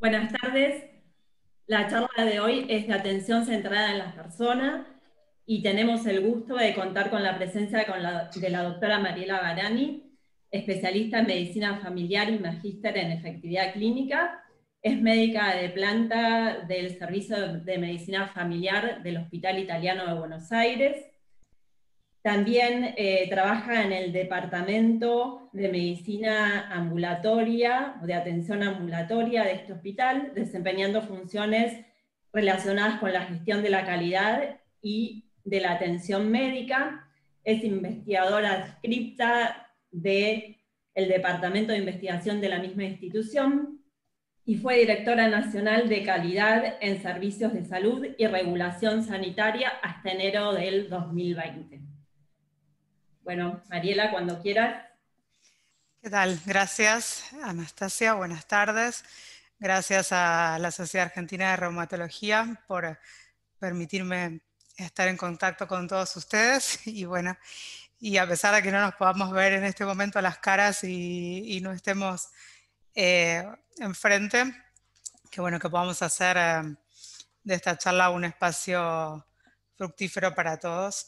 Buenas tardes. La charla de hoy es de atención centrada en la persona y tenemos el gusto de contar con la presencia de la doctora Mariela Garani, especialista en medicina familiar y magíster en efectividad clínica. Es médica de planta del Servicio de Medicina Familiar del Hospital Italiano de Buenos Aires. También trabaja en el Departamento de Medicina Ambulatoria o de Atención Ambulatoria de este hospital, desempeñando funciones relacionadas con la gestión de la calidad y de la atención médica. Es investigadora adscripta del Departamento de Investigación de la misma institución y fue directora nacional de calidad en servicios de salud y regulación sanitaria hasta enero del 2020. Bueno, Mariela, cuando quieras. ¿Qué tal? Gracias, Anastasia. Buenas tardes. Gracias a la Sociedad Argentina de Reumatología por permitirme estar en contacto con todos ustedes. Y bueno, y a pesar de que no nos podamos ver en este momento las caras y no estemos enfrente, qué bueno que podamos hacer de esta charla un espacio fructífero para todos.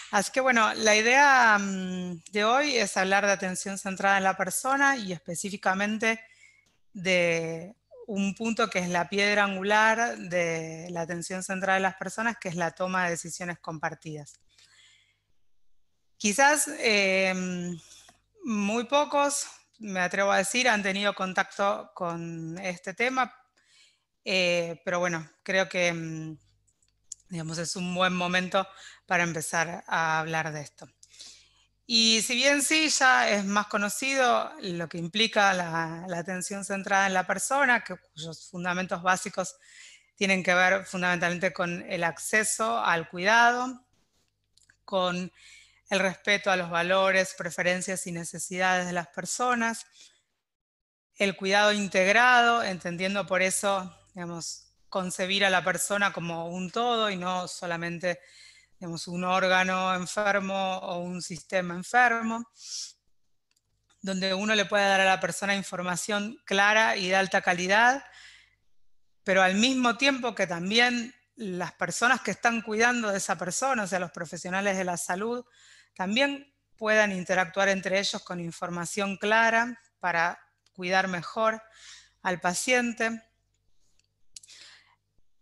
Así que bueno, la idea de hoy es hablar de atención centrada en la persona y específicamente de un punto que es la piedra angular de la atención centrada en las personas, que es la toma de decisiones compartidas. Quizás muy pocos, me atrevo a decir, han tenido contacto con este tema, pero bueno, creo que digamos, es un buen momento para empezar a hablar de esto. Y si bien sí, ya es más conocido lo que implica la atención centrada en la persona, cuyos fundamentos básicos tienen que ver fundamentalmente con el acceso al cuidado, con el respeto a los valores, preferencias y necesidades de las personas, el cuidado integrado, entendiendo por eso, digamos, concebir a la persona como un todo y no solamente, digamos, un órgano enfermo o un sistema enfermo, donde uno le puede dar a la persona información clara y de alta calidad, pero al mismo tiempo que también las personas que están cuidando de esa persona, o sea, los profesionales de la salud, también puedan interactuar entre ellos con información clara para cuidar mejor al paciente,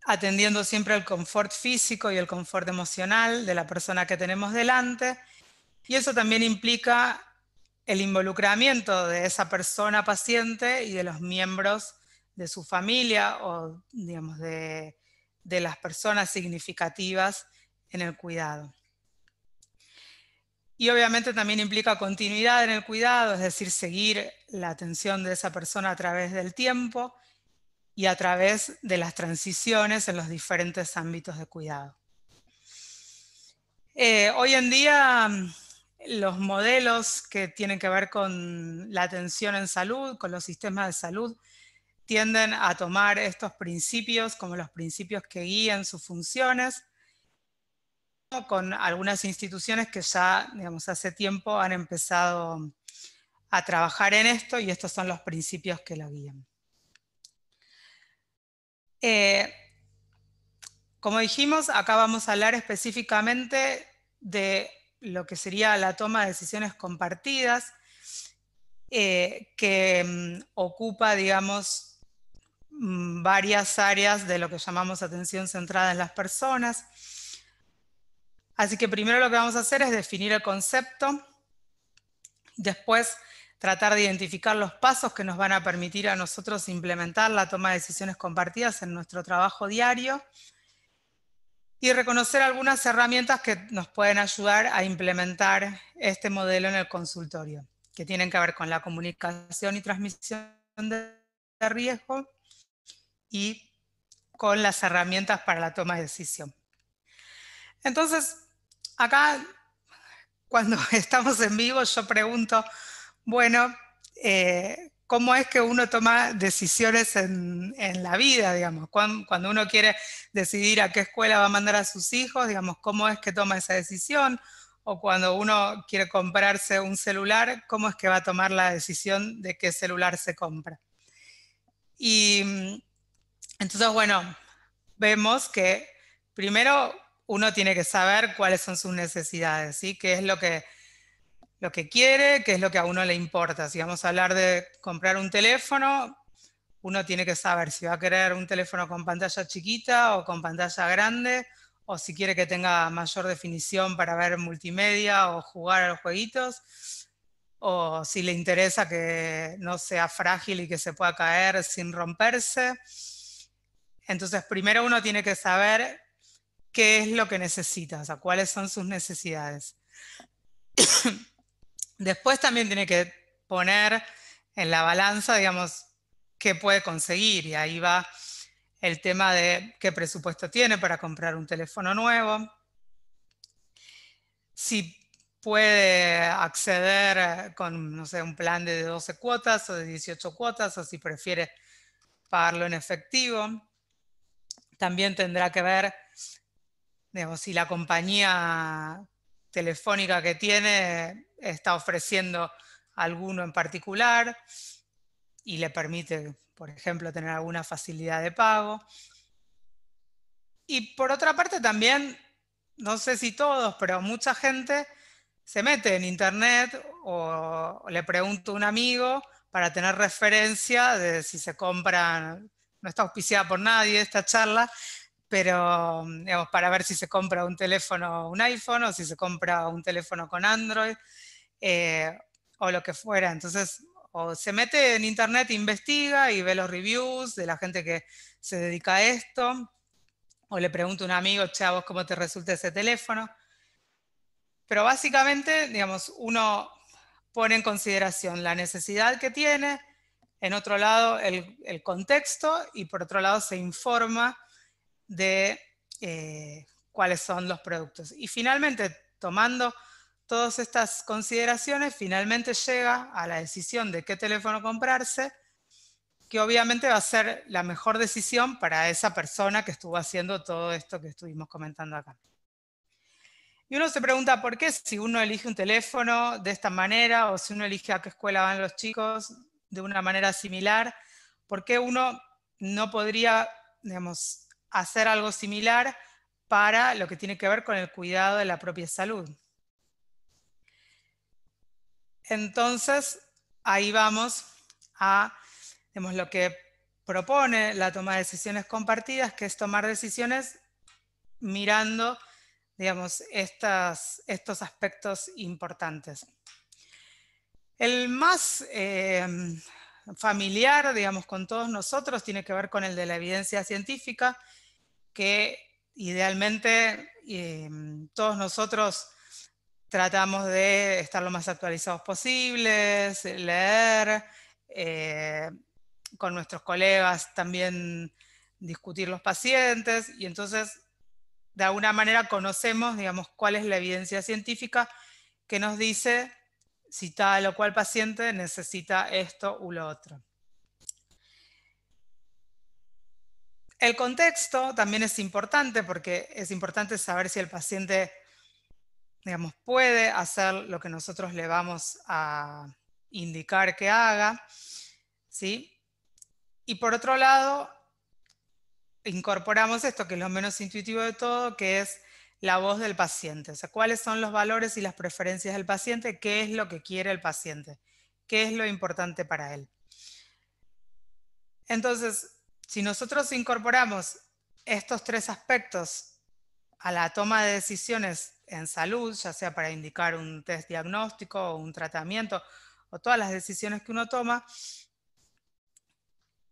atendiendo siempre el confort físico y el confort emocional de la persona que tenemos delante. Y eso también implica el involucramiento de esa persona paciente y de los miembros de su familia o, digamos, de las personas significativas en el cuidado. Y obviamente también implica continuidad en el cuidado, es decir, seguir la atención de esa persona a través del tiempo y a través de las transiciones en los diferentes ámbitos de cuidado. Hoy en día, los modelos que tienen que ver con la atención en salud, con los sistemas de salud, tienden a tomar estos principios como los principios que guían sus funciones, con algunas instituciones que ya, digamos, hace tiempo han empezado a trabajar en esto y estos son los principios que lo guían. Como dijimos, acá vamos a hablar específicamente de lo que sería la toma de decisiones compartidas, que ocupa, digamos, varias áreas de lo que llamamos atención centrada en las personas. Así que primero lo que vamos a hacer es definir el concepto, después tratar de identificar los pasos que nos van a permitir a nosotros implementar la toma de decisiones compartidas en nuestro trabajo diario, y reconocer algunas herramientas que nos pueden ayudar a implementar este modelo en el consultorio, que tienen que ver con la comunicación y transmisión de riesgo y con las herramientas para la toma de decisión. Entonces, acá, cuando estamos en vivo, yo pregunto, bueno, ¿cómo es que uno toma decisiones en la vida, digamos? Cuando uno quiere decidir a qué escuela va a mandar a sus hijos, digamos, ¿cómo es que toma esa decisión? O cuando uno quiere comprarse un celular, ¿cómo es que va a tomar la decisión de qué celular se compra? Y entonces, bueno, vemos que primero uno tiene que saber cuáles son sus necesidades, ¿sí? ¿Qué es lo que quiere, qué es lo que a uno le importa? Si vamos a hablar de comprar un teléfono, uno tiene que saber si va a querer un teléfono con pantalla chiquita o con pantalla grande, o si quiere que tenga mayor definición para ver multimedia o jugar a los jueguitos, o si le interesa que no sea frágil y que se pueda caer sin romperse. Entonces, primero uno tiene que saber qué es lo que necesita, o sea, cuáles son sus necesidades. Después también tiene que poner en la balanza, digamos, qué puede conseguir, y ahí va el tema de qué presupuesto tiene para comprar un teléfono nuevo, si puede acceder con, no sé, un plan de 12 cuotas o de 18 cuotas, o si prefiere pagarlo en efectivo. También tendrá que ver, digamos, si la compañía telefónica que tiene está ofreciendo alguno en particular y le permite, por ejemplo, tener alguna facilidad de pago. Y por otra parte también, no sé si todos, pero mucha gente se mete en internet o le pregunta a un amigo para tener referencia de si se compra, no está auspiciada por nadie esta charla, pero digamos, para ver si se compra un teléfono, un iPhone, o si se compra un teléfono con Android, o lo que fuera. Entonces, o se mete en internet, investiga y ve los reviews de la gente que se dedica a esto, o le pregunta a un amigo, che, ¿a vos cómo te resulta ese teléfono? Pero básicamente, digamos, uno pone en consideración la necesidad que tiene, en otro lado el contexto, y por otro lado se informa de cuáles son los productos. Y finalmente, tomando todas estas consideraciones, finalmente llega a la decisión de qué teléfono comprarse, que obviamente va a ser la mejor decisión para esa persona que estuvo haciendo todo esto que estuvimos comentando acá. Y uno se pregunta por qué si uno elige un teléfono de esta manera, o si uno elige a qué escuela van los chicos de una manera similar, ¿por qué uno no podría, digamos, hacer algo similar para lo que tiene que ver con el cuidado de la propia salud? Entonces, ahí vamos a, digamos, lo que propone la toma de decisiones compartidas, que es tomar decisiones mirando, digamos, estos aspectos importantes. El más familiar, digamos, con todos nosotros tiene que ver con el de la evidencia científica, que idealmente todos nosotros tratamos de estar lo más actualizados posibles, leer, con nuestros colegas también discutir los pacientes, y entonces de alguna manera conocemos, digamos, cuál es la evidencia científica que nos dice si tal o cual paciente necesita esto u lo otro. El contexto también es importante, porque es importante saber si el paciente, digamos, puede hacer lo que nosotros le vamos a indicar que haga, ¿sí? Y por otro lado, incorporamos esto, que es lo menos intuitivo de todo, que es la voz del paciente. O sea, cuáles son los valores y las preferencias del paciente, qué es lo que quiere el paciente, qué es lo importante para él. Entonces, si nosotros incorporamos estos tres aspectos a la toma de decisiones en salud, ya sea para indicar un test diagnóstico o un tratamiento, o todas las decisiones que uno toma,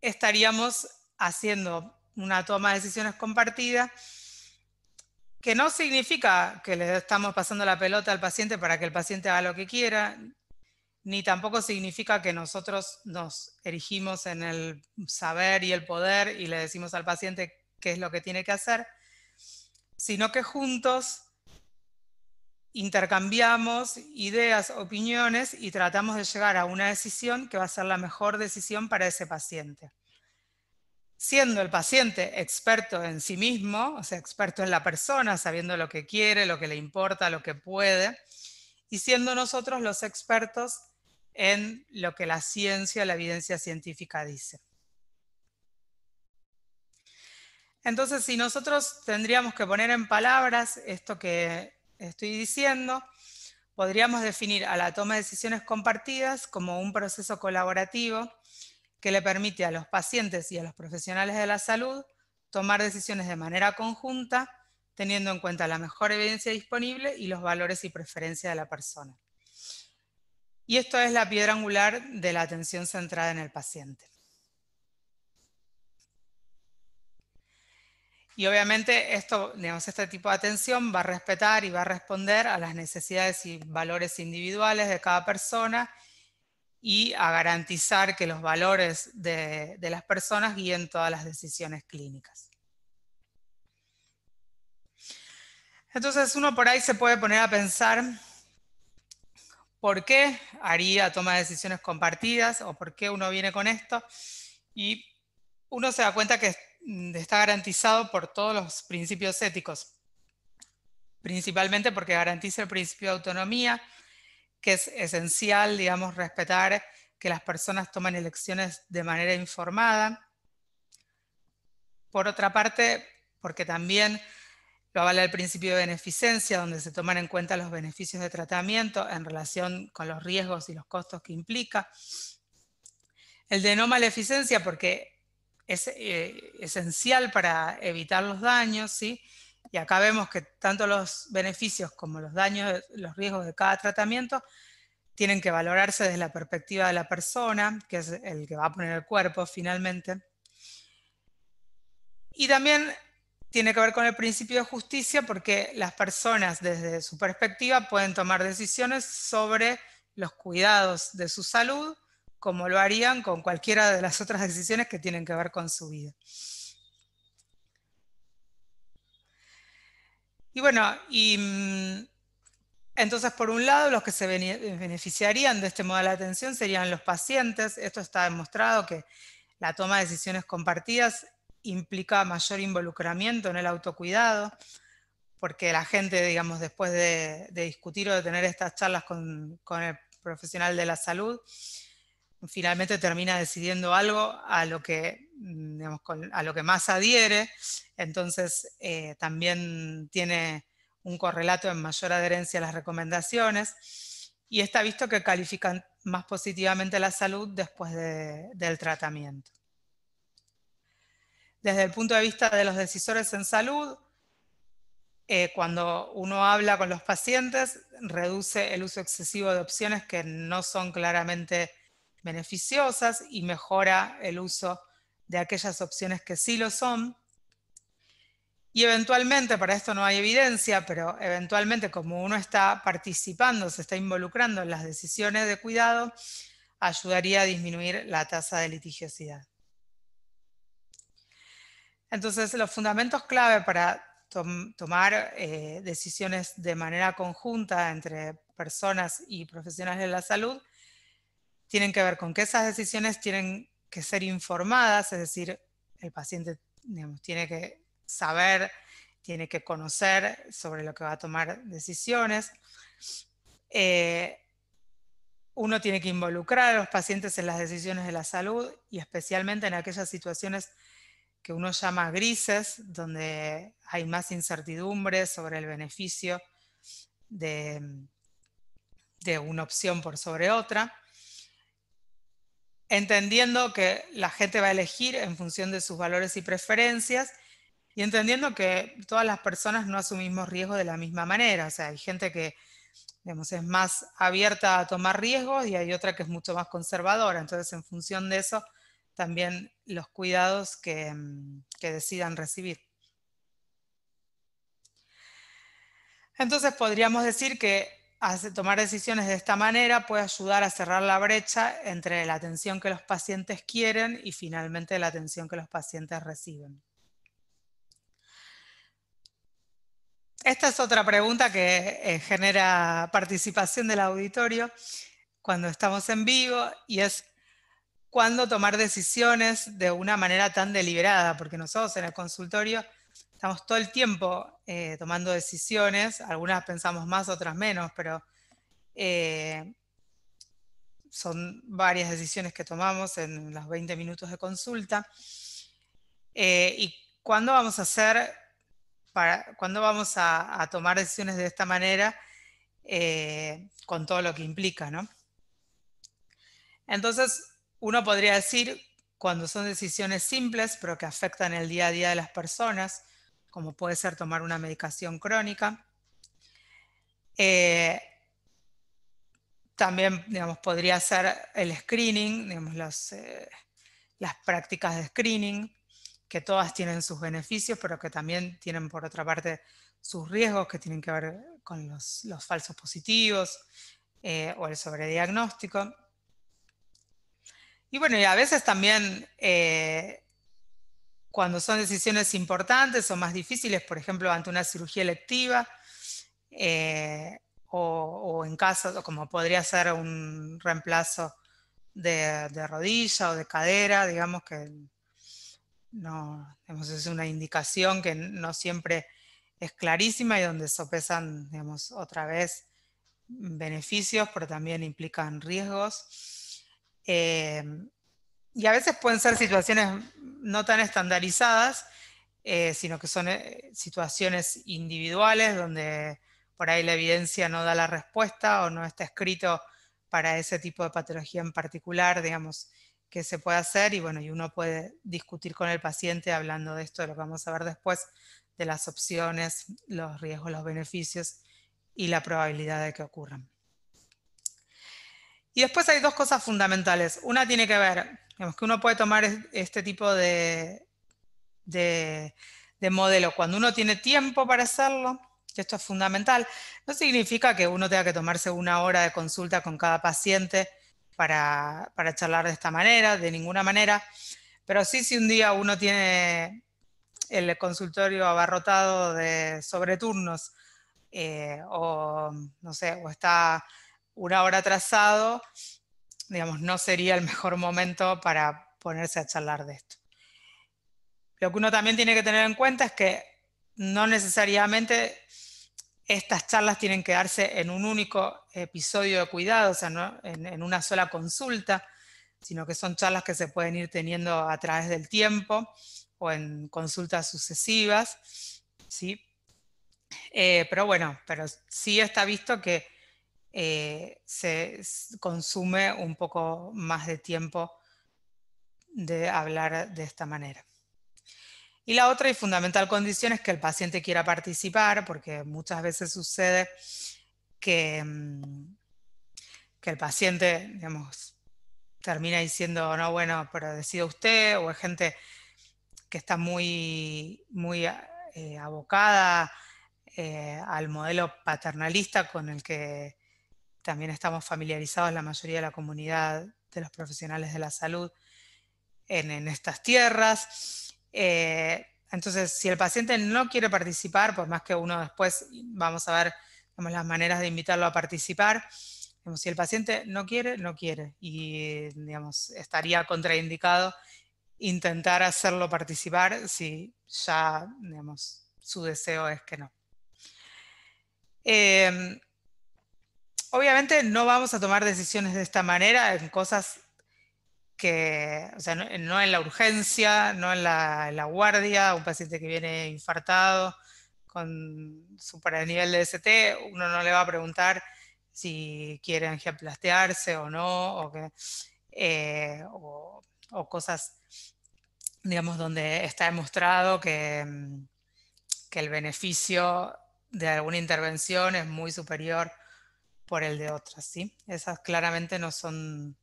estaríamos haciendo una toma de decisiones compartida, que no significa que le estamos pasando la pelota al paciente para que el paciente haga lo que quiera, ni tampoco significa que nosotros nos erigimos en el saber y el poder y le decimos al paciente qué es lo que tiene que hacer, sino que juntos intercambiamos ideas, opiniones, y tratamos de llegar a una decisión que va a ser la mejor decisión para ese paciente. Siendo el paciente experto en sí mismo, o sea, experto en la persona, sabiendo lo que quiere, lo que le importa, lo que puede, y siendo nosotros los expertos en lo que la ciencia, la evidencia científica dice. Entonces, si nosotros tendríamos que poner en palabras esto que estoy diciendo, podríamos definir a la toma de decisiones compartidas como un proceso colaborativo que le permite a los pacientes y a los profesionales de la salud tomar decisiones de manera conjunta, teniendo en cuenta la mejor evidencia disponible y los valores y preferencias de la persona. Y esto es la piedra angular de la atención centrada en el paciente. Y obviamente este tipo de atención va a respetar y va a responder a las necesidades y valores individuales de cada persona y a garantizar que los valores de las personas guíen todas las decisiones clínicas. Entonces uno por ahí se puede poner a pensar por qué haría toma de decisiones compartidas o por qué uno viene con esto, y uno se da cuenta que está garantizado por todos los principios éticos, principalmente porque garantiza el principio de autonomía, que es esencial, digamos, respetar que las personas tomen elecciones de manera informada. Por otra parte, porque también lo avala el principio de beneficencia, donde se toman en cuenta los beneficios de tratamiento en relación con los riesgos y los costos que implica. El de no maleficencia, porque es esencial para evitar los daños, ¿sí? Y acá vemos que tanto los beneficios como los daños, los riesgos de cada tratamiento tienen que valorarse desde la perspectiva de la persona, que es el que va a poner el cuerpo finalmente. Y también tiene que ver con el principio de justicia, porque las personas desde su perspectiva pueden tomar decisiones sobre los cuidados de su salud, como lo harían con cualquiera de las otras decisiones que tienen que ver con su vida. Y bueno, entonces por un lado los que se beneficiarían de este modelo de atención serían los pacientes. Esto está demostrado que la toma de decisiones compartidas implica mayor involucramiento en el autocuidado, porque la gente, digamos, después de discutir o de tener estas charlas con el profesional de la salud, finalmente termina decidiendo algo a lo que, digamos, a lo que más adhiere. Entonces también tiene un correlato en mayor adherencia a las recomendaciones, y está visto que califican más positivamente la salud después del tratamiento. Desde el punto de vista de los decisores en salud, cuando uno habla con los pacientes, reduce el uso excesivo de opciones que no son claramente beneficiosas y mejora el uso de aquellas opciones que sí lo son. Y eventualmente, para esto no hay evidencia, pero eventualmente como uno está participando, se está involucrando en las decisiones de cuidado, ayudaría a disminuir la tasa de litigiosidad. Entonces, los fundamentos clave para tomar decisiones de manera conjunta entre personas y profesionales de la salud tienen que ver con que esas decisiones tienen que ser informadas, es decir, el paciente, digamos, tiene que saber, tiene que conocer sobre lo que va a tomar decisiones. Uno tiene que involucrar a los pacientes en las decisiones de la salud, y especialmente en aquellas situaciones que uno llama grises, donde hay más incertidumbre sobre el beneficio de una opción por sobre otra, entendiendo que la gente va a elegir en función de sus valores y preferencias, y entendiendo que todas las personas no asumimos riesgos de la misma manera. O sea, hay gente que, digamos, es más abierta a tomar riesgos y hay otra que es mucho más conservadora. Entonces, en función de eso, también los cuidados que decidan recibir. Entonces podríamos decir que tomar decisiones de esta manera puede ayudar a cerrar la brecha entre la atención que los pacientes quieren y finalmente la atención que los pacientes reciben. Esta es otra pregunta que genera participación del auditorio cuando estamos en vivo, y es ¿cuándo tomar decisiones de una manera tan deliberada? Porque nosotros en el consultorio estamos todo el tiempo tomando decisiones, algunas pensamos más, otras menos, pero son varias decisiones que tomamos en los 20 minutos de consulta. Y ¿cuándo vamos a hacer, cuándo vamos a tomar decisiones de esta manera con todo lo que implica, ¿no? Entonces, uno podría decir, cuando son decisiones simples, pero que afectan el día a día de las personas, como puede ser tomar una medicación crónica, también, digamos, podría ser el screening, digamos, las prácticas de screening, que todas tienen sus beneficios, pero que también tienen, por otra parte, sus riesgos que tienen que ver con los falsos positivos o el sobrediagnóstico. Y bueno, y a veces también cuando son decisiones importantes o más difíciles, por ejemplo, ante una cirugía electiva, o en caso, como podría ser un reemplazo de rodilla o de cadera, digamos que no, digamos, es una indicación que no siempre es clarísima y donde sopesan, digamos, otra vez beneficios, pero también implican riesgos. Y a veces pueden ser situaciones no tan estandarizadas, sino que son situaciones individuales donde por ahí la evidencia no da la respuesta o no está escrito para ese tipo de patología en particular, digamos, que se puede hacer y bueno, y uno puede discutir con el paciente hablando de esto, de lo que vamos a ver después, de las opciones, los riesgos, los beneficios y la probabilidad de que ocurran. Y después hay dos cosas fundamentales. Una tiene que ver, digamos, que uno puede tomar este tipo de modelo cuando uno tiene tiempo para hacerlo, que esto es fundamental. No significa que uno tenga que tomarse 1 hora de consulta con cada paciente para charlar de esta manera, de ninguna manera, pero sí si un día uno tiene el consultorio abarrotado de sobreturnos o no sé, o está 1 hora atrasado, digamos, no sería el mejor momento para ponerse a charlar de esto. Lo que uno también tiene que tener en cuenta es que no necesariamente estas charlas tienen que darse en un único episodio de cuidado, o sea, no en una sola consulta, sino que son charlas que se pueden ir teniendo a través del tiempo o en consultas sucesivas, ¿sí? Pero bueno, pero sí está visto que se consume un poco más de tiempo de hablar de esta manera. Y la otra y fundamental condición es que el paciente quiera participar, porque muchas veces sucede que, que el paciente, digamos, termina diciendo, no, bueno, pero decida usted, o hay gente que está muy, muy abocada al modelo paternalista con el que también estamos familiarizados la mayoría de la comunidad de los profesionales de la salud en estas tierras. Entonces, si el paciente no quiere participar, por más que uno después vamos a ver, digamos, las maneras de invitarlo a participar, digamos, si el paciente no quiere, no quiere y digamos, estaría contraindicado intentar hacerlo participar si ya, digamos, su deseo es que no. Obviamente no vamos a tomar decisiones de esta manera en cosas que, o sea, no en la urgencia, no en la guardia, un paciente que viene infartado con super nivel de ST, uno no le va a preguntar si quiere angioplastearse o no, o cosas, digamos, donde está demostrado que el beneficio de alguna intervención es muy superior por el de otras, ¿sí? Esas claramente no son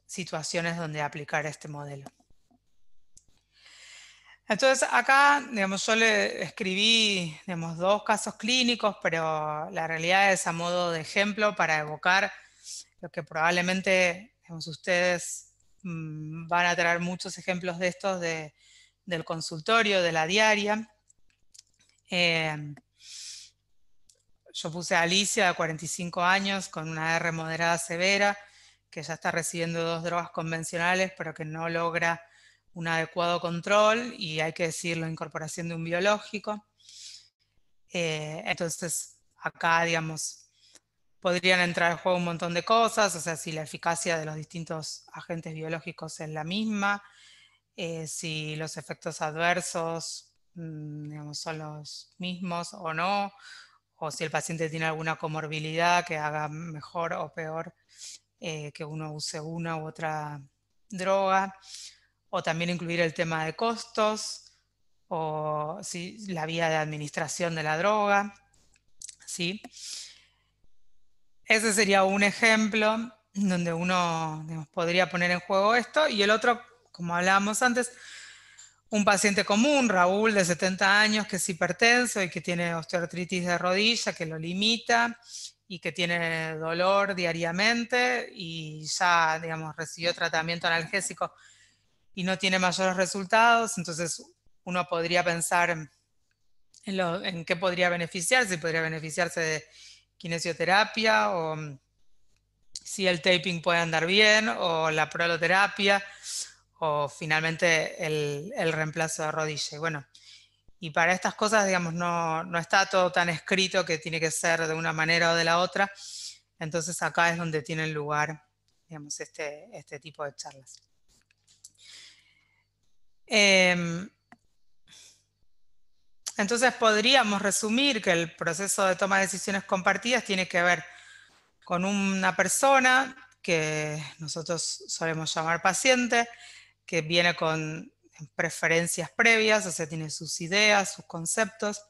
situaciones donde aplicar este modelo. Entonces acá, digamos, yo le escribí, digamos, 2 casos clínicos, pero la realidad es a modo de ejemplo para evocar lo que probablemente, digamos, ustedes van a traer muchos ejemplos de estos del consultorio, de la diaria. Yo puse a Alicia, de 45 años, con una R moderada severa, que ya está recibiendo 2 drogas convencionales, pero que no logra un adecuado control y hay que decir la incorporación de un biológico. Entonces, acá, digamos, podrían entrar en juego un montón de cosas, o sea, si la eficacia de los distintos agentes biológicos es la misma, si los efectos adversos digamos, son los mismos o no, o si el paciente tiene alguna comorbilidad que haga mejor o peor que uno use una u otra droga, o también incluir el tema de costos, o si, la vía de administración de la droga, ¿sí? Ese sería un ejemplo donde uno digamos, podría poner en juego esto, y el otro, como hablábamos antes, un paciente común, Raúl, de 70 años, que es hipertenso y que tiene osteoartritis de rodilla, que lo limita y que tiene dolor diariamente y ya, digamos, recibió tratamiento analgésico y no tiene mayores resultados. Entonces uno podría pensar en qué podría beneficiarse, si podría beneficiarse de kinesioterapia o si el taping puede andar bien o la proloterapia o finalmente el reemplazo de rodilla. Y bueno, y para estas cosas, digamos, no está todo tan escrito que tiene que ser de una manera o de la otra. Entonces acá es donde tienen lugar, digamos, este tipo de charlas. Entonces podríamos resumir que el proceso de toma de decisiones compartidas tiene que ver con una persona que nosotros solemos llamar paciente, que viene con preferencias previas, o sea, tiene sus ideas, sus conceptos,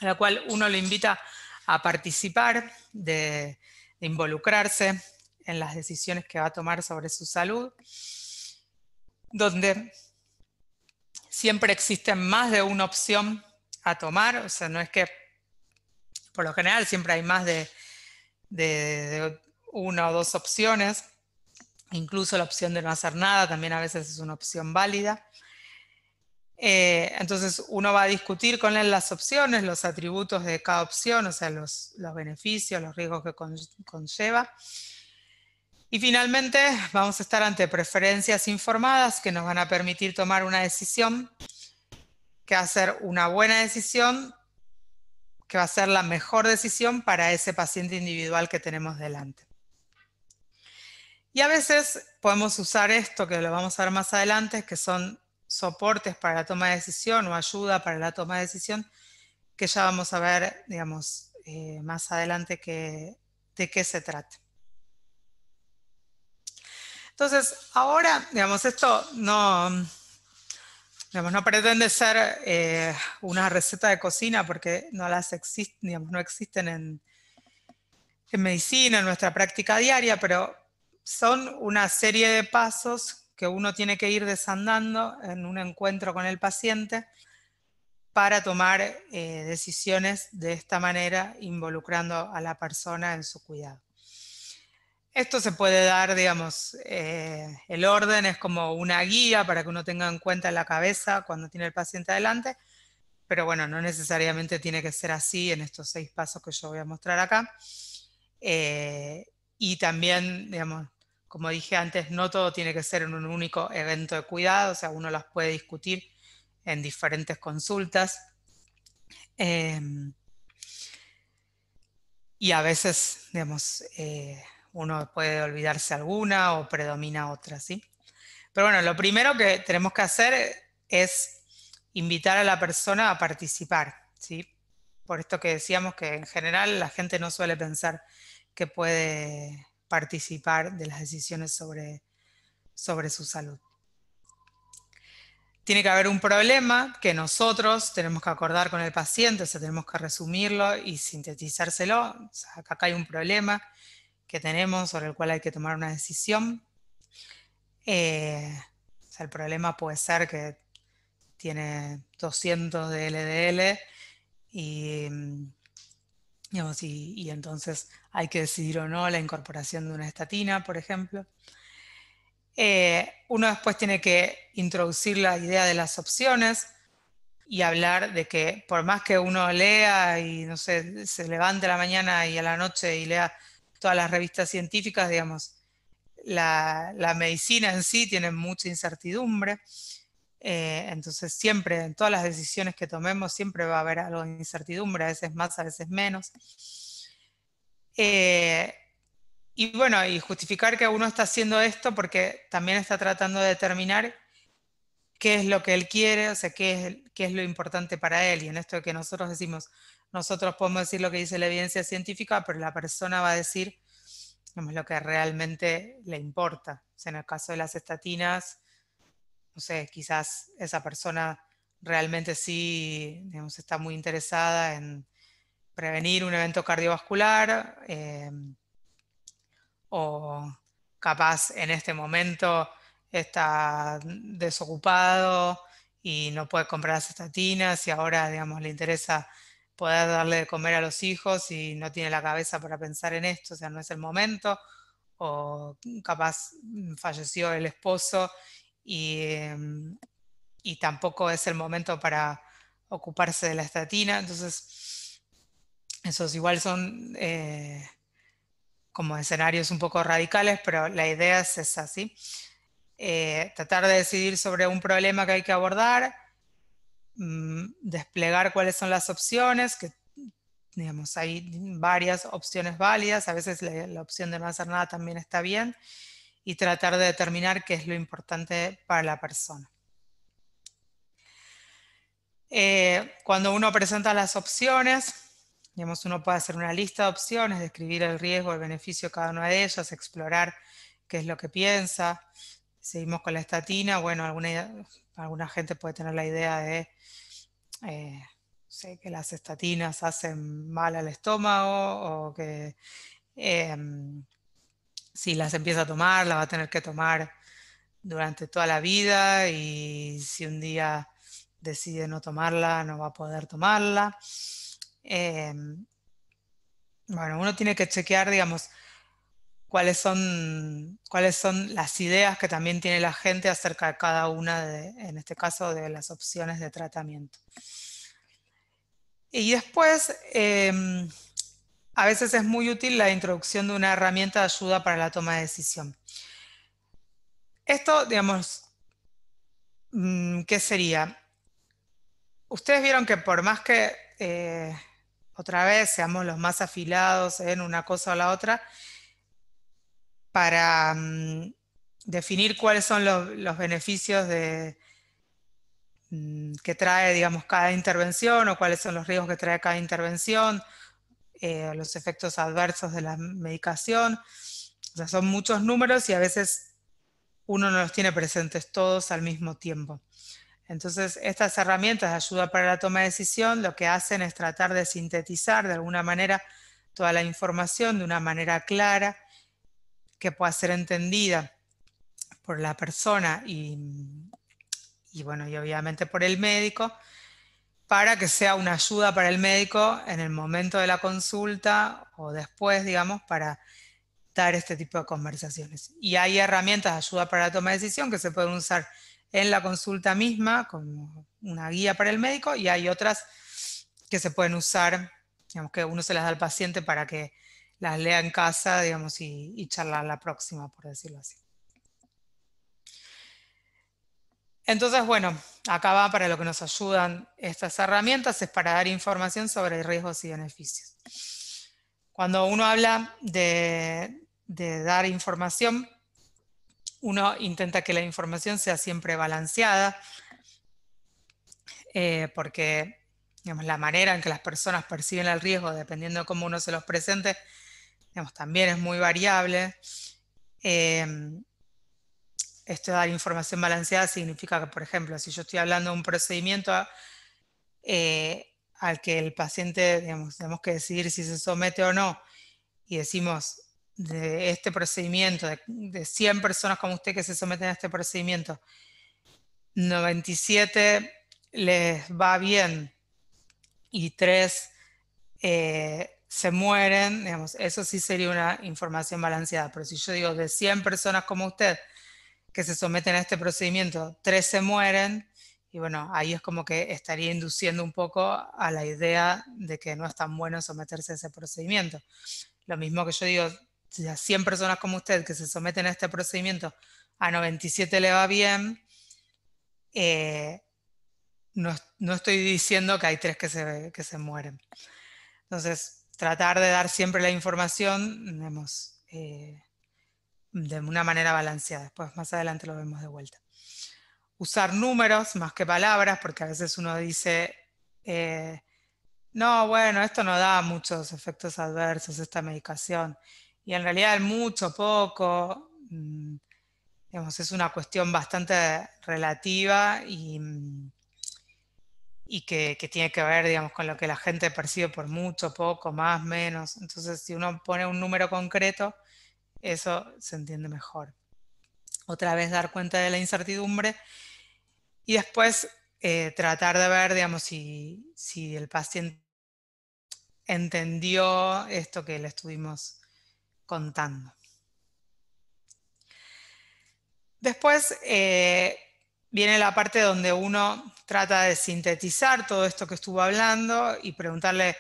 a la cual uno lo invita a participar, de involucrarse en las decisiones que va a tomar sobre su salud, donde siempre existe más de una opción a tomar, o sea, no es que por lo general siempre hay más de una o dos opciones, incluso la opción de no hacer nada también a veces es una opción válida. Entonces uno va a discutir con él las opciones, los atributos de cada opción, o sea, los beneficios, los riesgos que conlleva. Y finalmente vamos a estar ante preferencias informadas que nos van a permitir tomar una decisión que va a ser una buena decisión, que va a ser la mejor decisión para ese paciente individual que tenemos delante. Y a veces podemos usar esto, que lo vamos a ver más adelante, que son soportes para la toma de decisión o ayuda para la toma de decisión, que ya vamos a ver, digamos, más adelante de qué se trata. Entonces, ahora, digamos, esto no pretende ser una receta de cocina porque no existen en medicina, en nuestra práctica diaria, pero son una serie de pasos que uno tiene que ir desandando en un encuentro con el paciente para tomar decisiones de esta manera, involucrando a la persona en su cuidado. Esto se puede dar, digamos, el orden es como una guía para que uno tenga en cuenta en la cabeza cuando tiene el paciente adelante, pero bueno, no necesariamente tiene que ser así en estos 6 pasos que yo voy a mostrar acá. Y también, digamos, como dije antes, no todo tiene que ser en un único evento de cuidado, o sea, uno las puede discutir en diferentes consultas. Y a veces, digamos, uno puede olvidarse alguna o predomina otra, ¿sí? Pero bueno, lo primero que tenemos que hacer es invitar a la persona a participar, ¿sí? Por esto que decíamos que en general la gente no suele pensar que puede participar de las decisiones sobre su salud. Tiene que haber un problema que nosotros tenemos que acordar con el paciente, o sea, tenemos que resumirlo y sintetizárselo. O sea, acá hay un problema que tenemos sobre el cual hay que tomar una decisión. O sea, el problema puede ser que tiene 200 de LDL y, digamos, y entonces hay que decidir o no la incorporación de una estatina, por ejemplo. Uno después tiene que introducir la idea de las opciones y hablar de que por más que uno lea y no sé, se levante a la mañana y a la noche y lea todas las revistas científicas, digamos, la medicina en sí tiene mucha incertidumbre. Entonces siempre, en todas las decisiones que tomemos, siempre va a haber algo de incertidumbre, a veces más, a veces menos. Y bueno, y justificar que uno está haciendo esto porque también está tratando de determinar qué es lo que él quiere, o sea, qué es lo importante para él. Y en esto que nosotros decimos, nosotros podemos decir lo que dice la evidencia científica, pero la persona va a decir, digamos, lo que realmente le importa. O sea, en el caso de las estatinas, no sé, quizás esa persona realmente sí, digamos, está muy interesada en prevenir un evento cardiovascular, o capaz en este momento está desocupado y no puede comprar las estatinas y ahora, digamos, le interesa poder darle de comer a los hijos y no tiene la cabeza para pensar en esto, o sea, no es el momento, o capaz falleció el esposo y, y tampoco es el momento para ocuparse de la estatina, entonces esos igual son como escenarios un poco radicales, pero la idea es esa, ¿sí? Tratar de decidir sobre un problema que hay que abordar, desplegar cuáles son las opciones, que digamos, hay varias opciones válidas, a veces la opción de no hacer nada también está bien, y tratar de determinar qué es lo importante para la persona. Cuando uno presenta las opciones, digamos, uno puede hacer una lista de opciones, describir el riesgo, el beneficio de cada una de ellas, explorar qué es lo que piensa. Seguimos con la estatina, bueno, alguna gente puede tener la idea de sé que las estatinas hacen mal al estómago o que si las empieza a tomar, la va a tener que tomar durante toda la vida y si un día decide no tomarla, no va a poder tomarla. Bueno, uno tiene que chequear, digamos, cuáles son las ideas que también tiene la gente acerca de cada una en este caso, de las opciones de tratamiento. Y después, a veces es muy útil la introducción de una herramienta de ayuda para la toma de decisión. Esto, digamos, ¿qué sería? Ustedes vieron que por más que otra vez seamos los más afilados en una cosa o la otra, para definir cuáles son los beneficios que trae, digamos, cada intervención o cuáles son los riesgos que trae cada intervención, los efectos adversos de la medicación. O sea, son muchos números y a veces uno no los tiene presentes todos al mismo tiempo. Entonces, estas herramientas de ayuda para la toma de decisión lo que hacen es tratar de sintetizar de alguna manera toda la información de una manera clara que pueda ser entendida por la persona y bueno, y obviamente por el médico, para que sea una ayuda para el médico en el momento de la consulta o después, digamos, para dar este tipo de conversaciones. Y hay herramientas de ayuda para la toma de decisión que se pueden usar en la consulta misma como una guía para el médico y hay otras que se pueden usar, digamos que uno se las da al paciente para que las lea en casa, digamos, y charlar la próxima, por decirlo así. Entonces, bueno, acá va para lo que nos ayudan estas herramientas, es para dar información sobre riesgos y beneficios. Cuando uno habla de dar información, uno intenta que la información sea siempre balanceada, porque digamos, la manera en que las personas perciben el riesgo, dependiendo de cómo uno se los presente, digamos, también es muy variable. Esto de dar información balanceada significa que, por ejemplo, si yo estoy hablando de un procedimiento al que el paciente, digamos, tenemos que decidir si se somete o no, y decimos de este procedimiento, de 100 personas como usted que se someten a este procedimiento, 97 les va bien y 3 se mueren, digamos, eso sí sería una información balanceada. Pero si yo digo de 100 personas como usted que se someten a este procedimiento, 3 se mueren, y bueno, ahí es como que estaría induciendo un poco a la idea de que no es tan bueno someterse a ese procedimiento. Lo mismo que yo digo, si a 100 personas como usted que se someten a este procedimiento, a 97 le va bien, no estoy diciendo que hay 3 que se mueren. Entonces, tratar de dar siempre la información, digamos, de una manera balanceada. Después, más adelante lo vemos de vuelta. usar números más que palabras, porque a veces uno dice, no, bueno, esto no da muchos efectos adversos, esta medicación. Y en realidad mucho, poco, digamos, es una cuestión bastante relativa y que tiene que ver, digamos, con lo que la gente percibe por mucho, poco, más, menos. Entonces, si uno pone un número concreto, eso se entiende mejor. Otra vez dar cuenta de la incertidumbre y después tratar de ver, digamos, si el paciente entendió esto que le estuvimos contando. Después viene la parte donde uno trata de sintetizar todo esto que estuvo hablando y preguntarle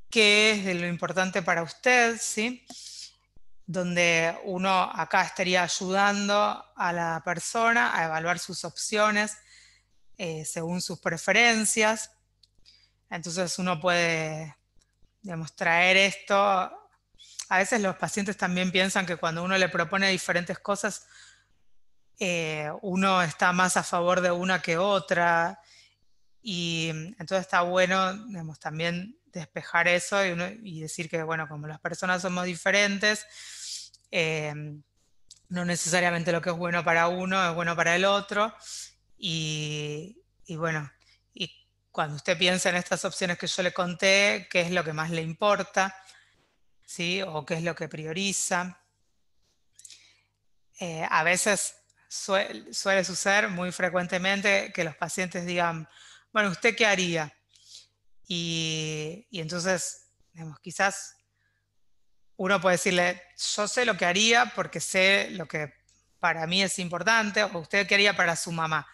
qué es de lo importante para usted, ¿sí? Donde uno acá estaría ayudando a la persona a evaluar sus opciones según sus preferencias. Entonces uno puede, digamos, traer esto. A veces los pacientes también piensan que cuando uno le propone diferentes cosas, uno está más a favor de una que otra. Y entonces está bueno, digamos, también despejar eso y decir que, bueno, como las personas somos diferentes, no necesariamente lo que es bueno para uno es bueno para el otro. Y bueno, y cuando usted piensa en estas opciones que yo le conté, ¿qué es lo que más le importa? ¿Sí? ¿O qué es lo que prioriza? A veces suele suceder muy frecuentemente que los pacientes digan, bueno, ¿usted qué haría? Y entonces, digamos, quizás uno puede decirle, yo sé lo que haría porque sé lo que para mí es importante, o usted qué haría para su mamá.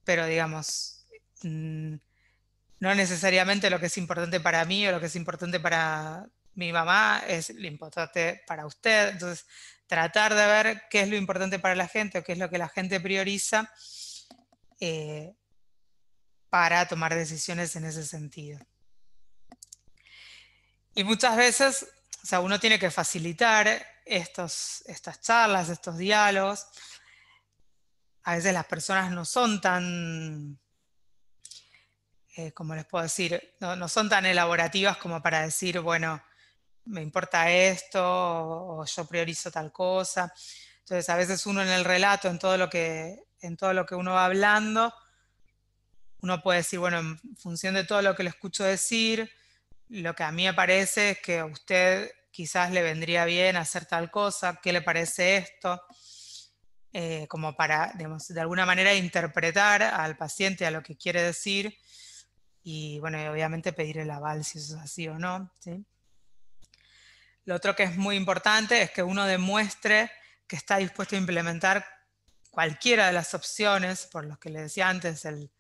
Pero digamos, no necesariamente lo que es importante para mí o lo que es importante para mi mamá es lo importante para usted. Entonces, tratar de ver qué es lo importante para la gente o qué es lo que la gente prioriza eh, para tomar decisiones en ese sentido. Y muchas veces, o sea, uno tiene que facilitar estas charlas, estos diálogos. A veces las personas no son tan, ¿cómo les puedo decir? No son tan elaborativas como para decir, bueno, me importa esto o yo priorizo tal cosa. Entonces, a veces uno en el relato, en todo lo que uno va hablando, uno puede decir, bueno, en función de todo lo que le escucho decir, lo que a mí me parece es que a usted quizás le vendría bien hacer tal cosa, ¿qué le parece esto? Como para, digamos, de alguna manera interpretar al paciente a lo que quiere decir y, bueno, y obviamente pedir el aval si eso es así o no, ¿sí? Lo otro que es muy importante es que uno demuestre que está dispuesto a implementar cualquiera de las opciones, por los que le decía antes, el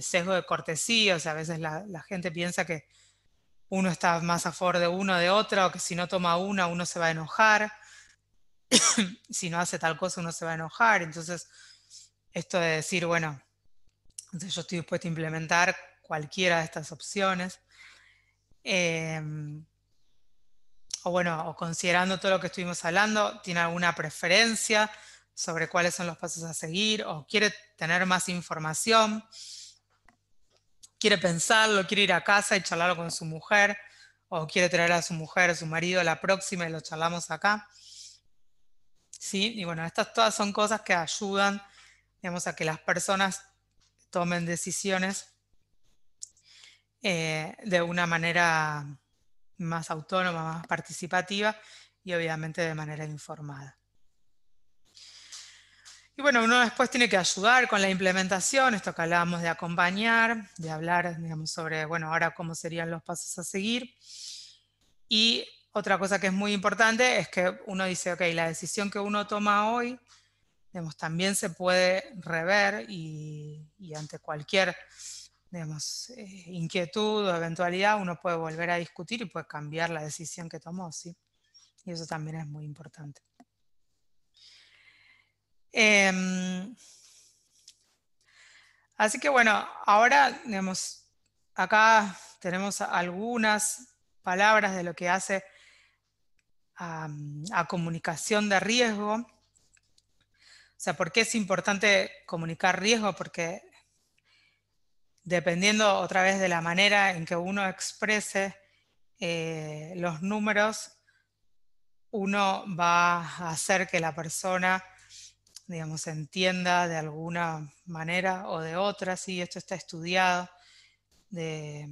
sesgo de cortesía, o sea, a veces la gente piensa que uno está más a favor de uno o de otra, o que si no toma una, uno se va a enojar, si no hace tal cosa, uno se va a enojar. Entonces, esto de decir, bueno, entonces yo estoy dispuesto a implementar cualquiera de estas opciones. O bueno, o considerando todo lo que estuvimos hablando, tiene alguna preferencia sobre cuáles son los pasos a seguir, o quiere tener más información, quiere pensarlo, quiere ir a casa y charlarlo con su mujer, o quiere traer a su mujer, a su marido a la próxima y lo charlamos acá. ¿Sí? Y bueno, estas todas son cosas que ayudan, digamos, a que las personas tomen decisiones de una manera más autónoma, más participativa y obviamente de manera informada. Y bueno, uno después tiene que ayudar con la implementación, esto que hablábamos de acompañar, de hablar, digamos, sobre, bueno, ahora cómo serían los pasos a seguir. Y otra cosa que es muy importante es que uno dice, ok, la decisión que uno toma hoy, digamos, también se puede rever y ante cualquier, digamos, inquietud o eventualidad, uno puede volver a discutir y puede cambiar la decisión que tomó, ¿sí? Y eso también es muy importante. Así que bueno, ahora, digamos, acá tenemos algunas palabras de lo que hace a comunicación de riesgo. O sea, ¿por qué es importante comunicar riesgo? Porque dependiendo otra vez de la manera en que uno exprese los números, uno va a hacer que la persona, digamos, entienda de alguna manera o de otra, ¿sí? Esto está estudiado, de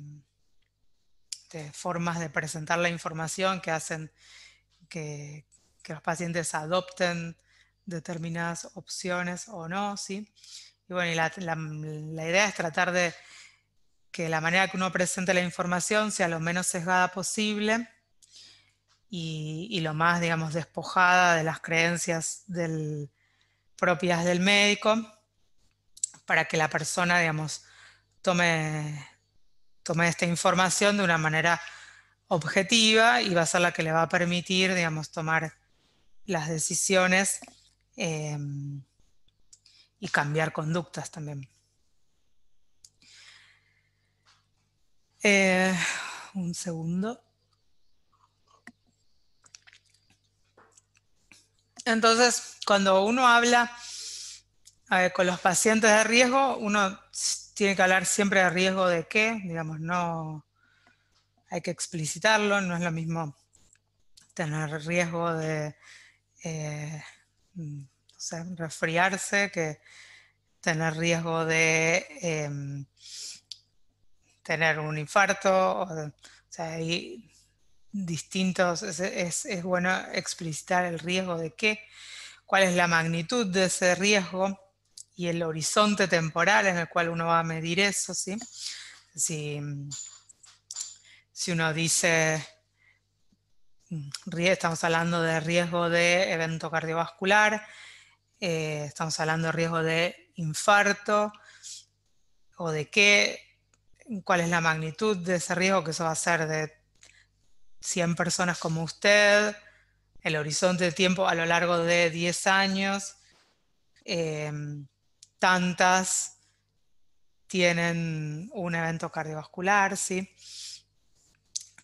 formas de presentar la información que hacen que los pacientes adopten determinadas opciones o no, ¿sí? Y bueno, la idea es tratar de que la manera que uno presente la información sea lo menos sesgada posible y lo más, digamos, despojada de las creencias propias del médico, para que la persona, digamos, tome esta información de una manera objetiva y va a ser la que le va a permitir, digamos, tomar las decisiones y cambiar conductas también. Un segundo. Entonces, cuando uno habla con los pacientes de riesgo, uno tiene que hablar siempre de riesgo de qué, digamos, no hay que explicitarlo, no es lo mismo tener riesgo de no sé, resfriarse que tener riesgo de tener un infarto, o sea, hay distintos, es bueno explicitar el riesgo de qué, cuál es la magnitud de ese riesgo y el horizonte temporal en el cual uno va a medir eso, ¿sí? Si uno dice, estamos hablando de riesgo de evento cardiovascular, estamos hablando de riesgo de infarto, o de qué, cuál es la magnitud de ese riesgo, que eso va a ser de 100 personas como usted, el horizonte de tiempo a lo largo de 10 años, tantas tienen un evento cardiovascular, ¿sí?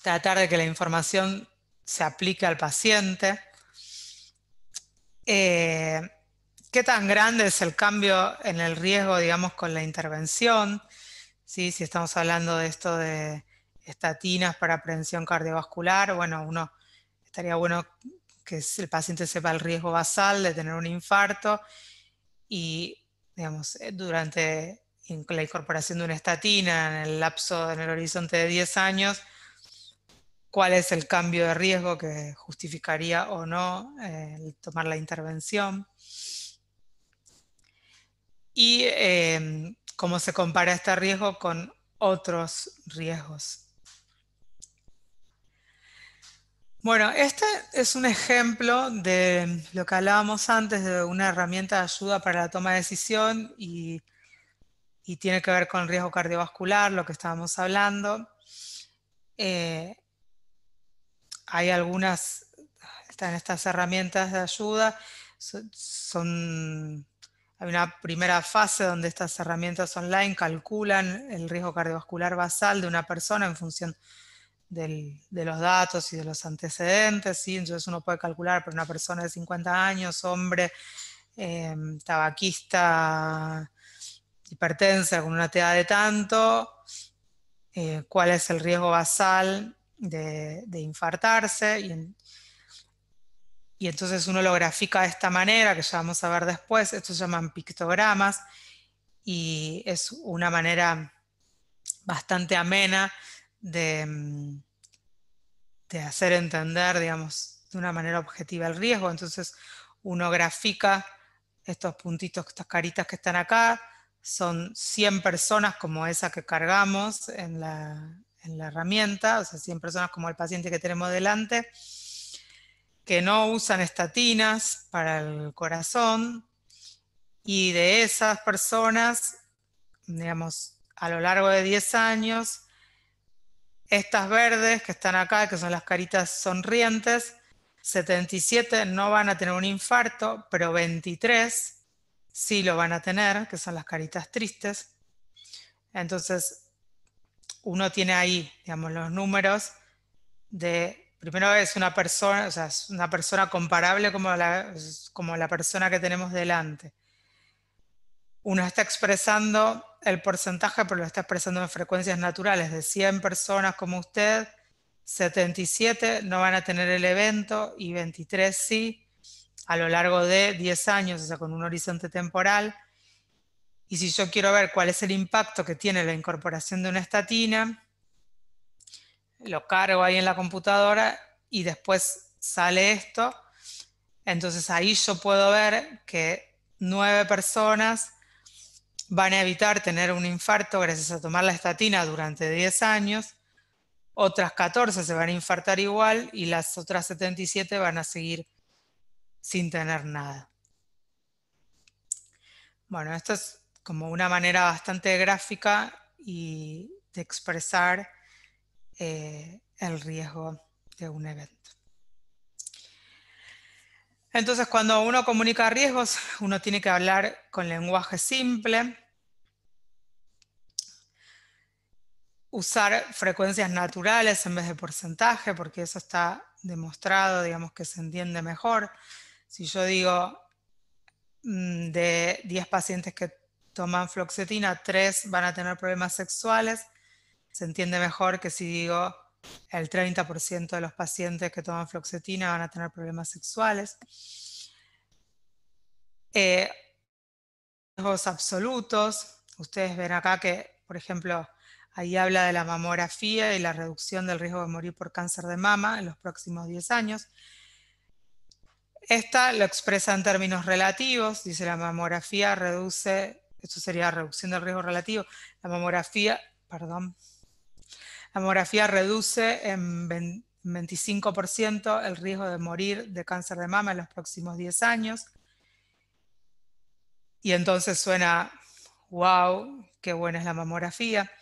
Tratar de que la información se aplique al paciente. ¿Qué tan grande es el cambio en el riesgo, digamos, con la intervención? ¿Sí? Si estamos hablando de esto de estatinas para prevención cardiovascular, bueno, estaría bueno que el paciente sepa el riesgo basal de tener un infarto y, digamos, durante la incorporación de una estatina en el horizonte de 10 años, cuál es el cambio de riesgo que justificaría o no tomar la intervención. Y cómo se compara este riesgo con otros riesgos. Bueno, este es un ejemplo de lo que hablábamos antes de una herramienta de ayuda para la toma de decisión y tiene que ver con el riesgo cardiovascular, lo que estábamos hablando. Hay están estas herramientas de ayuda, hay una primera fase donde estas herramientas online calculan el riesgo cardiovascular basal de una persona en función de los datos y de los antecedentes, ¿sí? Entonces uno puede calcular para una persona de 50 años, hombre, tabaquista, hipertensa con una TEA de tanto, cuál es el riesgo basal de infartarse y entonces uno lo grafica de esta manera, que ya vamos a ver después. Estos se llaman pictogramas y es una manera bastante amena de hacer entender, digamos, de una manera objetiva el riesgo. Entonces uno grafica estos puntitos, estas caritas que están acá, son 100 personas como esa que cargamos en la herramienta, o sea, 100 personas como el paciente que tenemos delante, que no usan estatinas para el corazón, y de esas personas, digamos, a lo largo de 10 años, estas verdes que están acá, que son las caritas sonrientes, 77 no van a tener un infarto, pero 23 sí lo van a tener, que son las caritas tristes. Entonces, uno tiene ahí, digamos, los números de primero es una persona, o sea, es una persona comparable como la persona que tenemos delante. Uno está expresando el porcentaje, pero lo está expresando en frecuencias naturales. De 100 personas como usted, 77 no van a tener el evento y 23 sí, a lo largo de 10 años, o sea, con un horizonte temporal. Y si yo quiero ver cuál es el impacto que tiene la incorporación de una estatina, lo cargo ahí en la computadora y después sale esto. Entonces ahí yo puedo ver que 9 personas van a evitar tener un infarto gracias a tomar la estatina durante 10 años, otras 14 se van a infartar igual y las otras 77 van a seguir sin tener nada. Bueno, esto es como una manera bastante gráfica y de expresar el riesgo de un evento. Entonces, cuando uno comunica riesgos, uno tiene que hablar con lenguaje simple, usar frecuencias naturales en vez de porcentaje, porque eso está demostrado, digamos, que se entiende mejor. Si yo digo de 10 pacientes que toman fluoxetina, 3 van a tener problemas sexuales, se entiende mejor que si digo el 30% de los pacientes que toman fluoxetina van a tener problemas sexuales. Riesgos absolutos. Ustedes ven acá que, por ejemplo, ahí habla de la mamografía y la reducción del riesgo de morir por cáncer de mama en los próximos 10 años. Esta lo expresa en términos relativos, dice la mamografía reduce, esto sería reducción del riesgo relativo, la mamografía reduce en 25% el riesgo de morir de cáncer de mama en los próximos 10 años. Y entonces suena, wow, qué buena es la mamografía.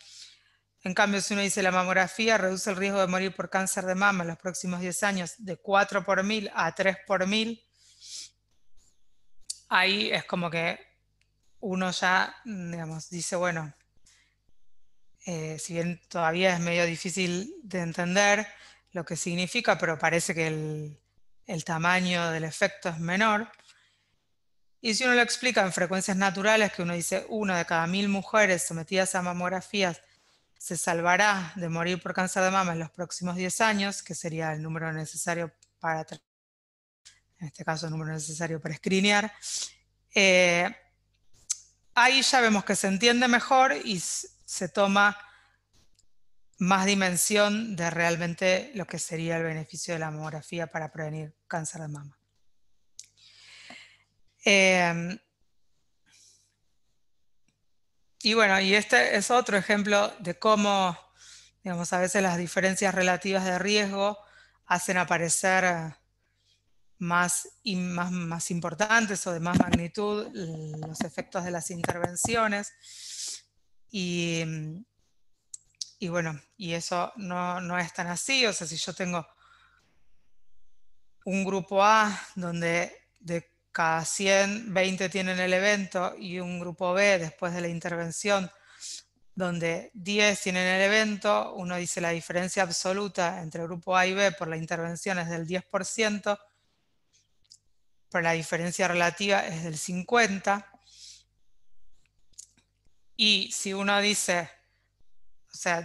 En cambio, si uno dice la mamografía reduce el riesgo de morir por cáncer de mama en los próximos 10 años de 4 por 1000 a 3 por 1000, ahí es como que uno ya, digamos, dice, bueno, si bien todavía es medio difícil de entender lo que significa, pero parece que el tamaño del efecto es menor. Y si uno lo explica en frecuencias naturales, que uno dice 1 de cada 1000 mujeres sometidas a mamografías se salvará de morir por cáncer de mama en los próximos 10 años, que sería el número necesario para, en este caso, el número necesario para escrinear, ahí ya vemos que se entiende mejor y se toma más dimensión de realmente lo que sería el beneficio de la mamografía para prevenir cáncer de mama. Y bueno, y este es otro ejemplo de cómo, digamos, a veces las diferencias relativas de riesgo hacen aparecer más importantes o de más magnitud los efectos de las intervenciones. Y bueno, y eso no es tan así. O sea, si yo tengo un grupo A donde de cada 100, 20 tienen el evento y un grupo B después de la intervención donde 10 tienen el evento, uno dice la diferencia absoluta entre el grupo A y B por la intervención es del 10%, pero la diferencia relativa es del 50%. Y si uno dice, o sea,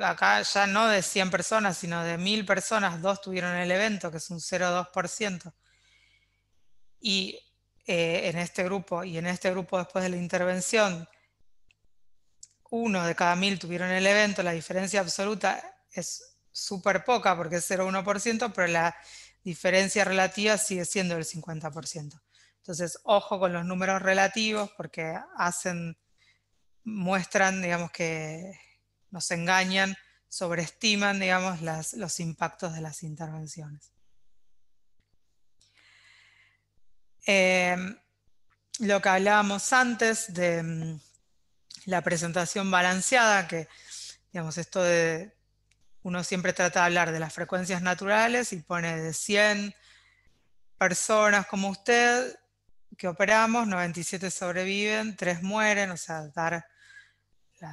acá ya no de 100 personas, sino de 1000 personas, 2 tuvieron el evento, que es un 0,2%. Y en este grupo después de la intervención, 1 de cada 1000 tuvieron el evento, la diferencia absoluta es súper poca porque es 0,1%, pero la diferencia relativa sigue siendo del 50%. Entonces, ojo con los números relativos porque muestran, digamos, que nos engañan, sobreestiman, digamos, los impactos de las intervenciones. Lo que hablábamos antes de la presentación balanceada, que, digamos, esto de uno siempre trata de hablar de las frecuencias naturales y pone de 100 personas como usted que operamos, 97 sobreviven, 3 mueren, o sea, dar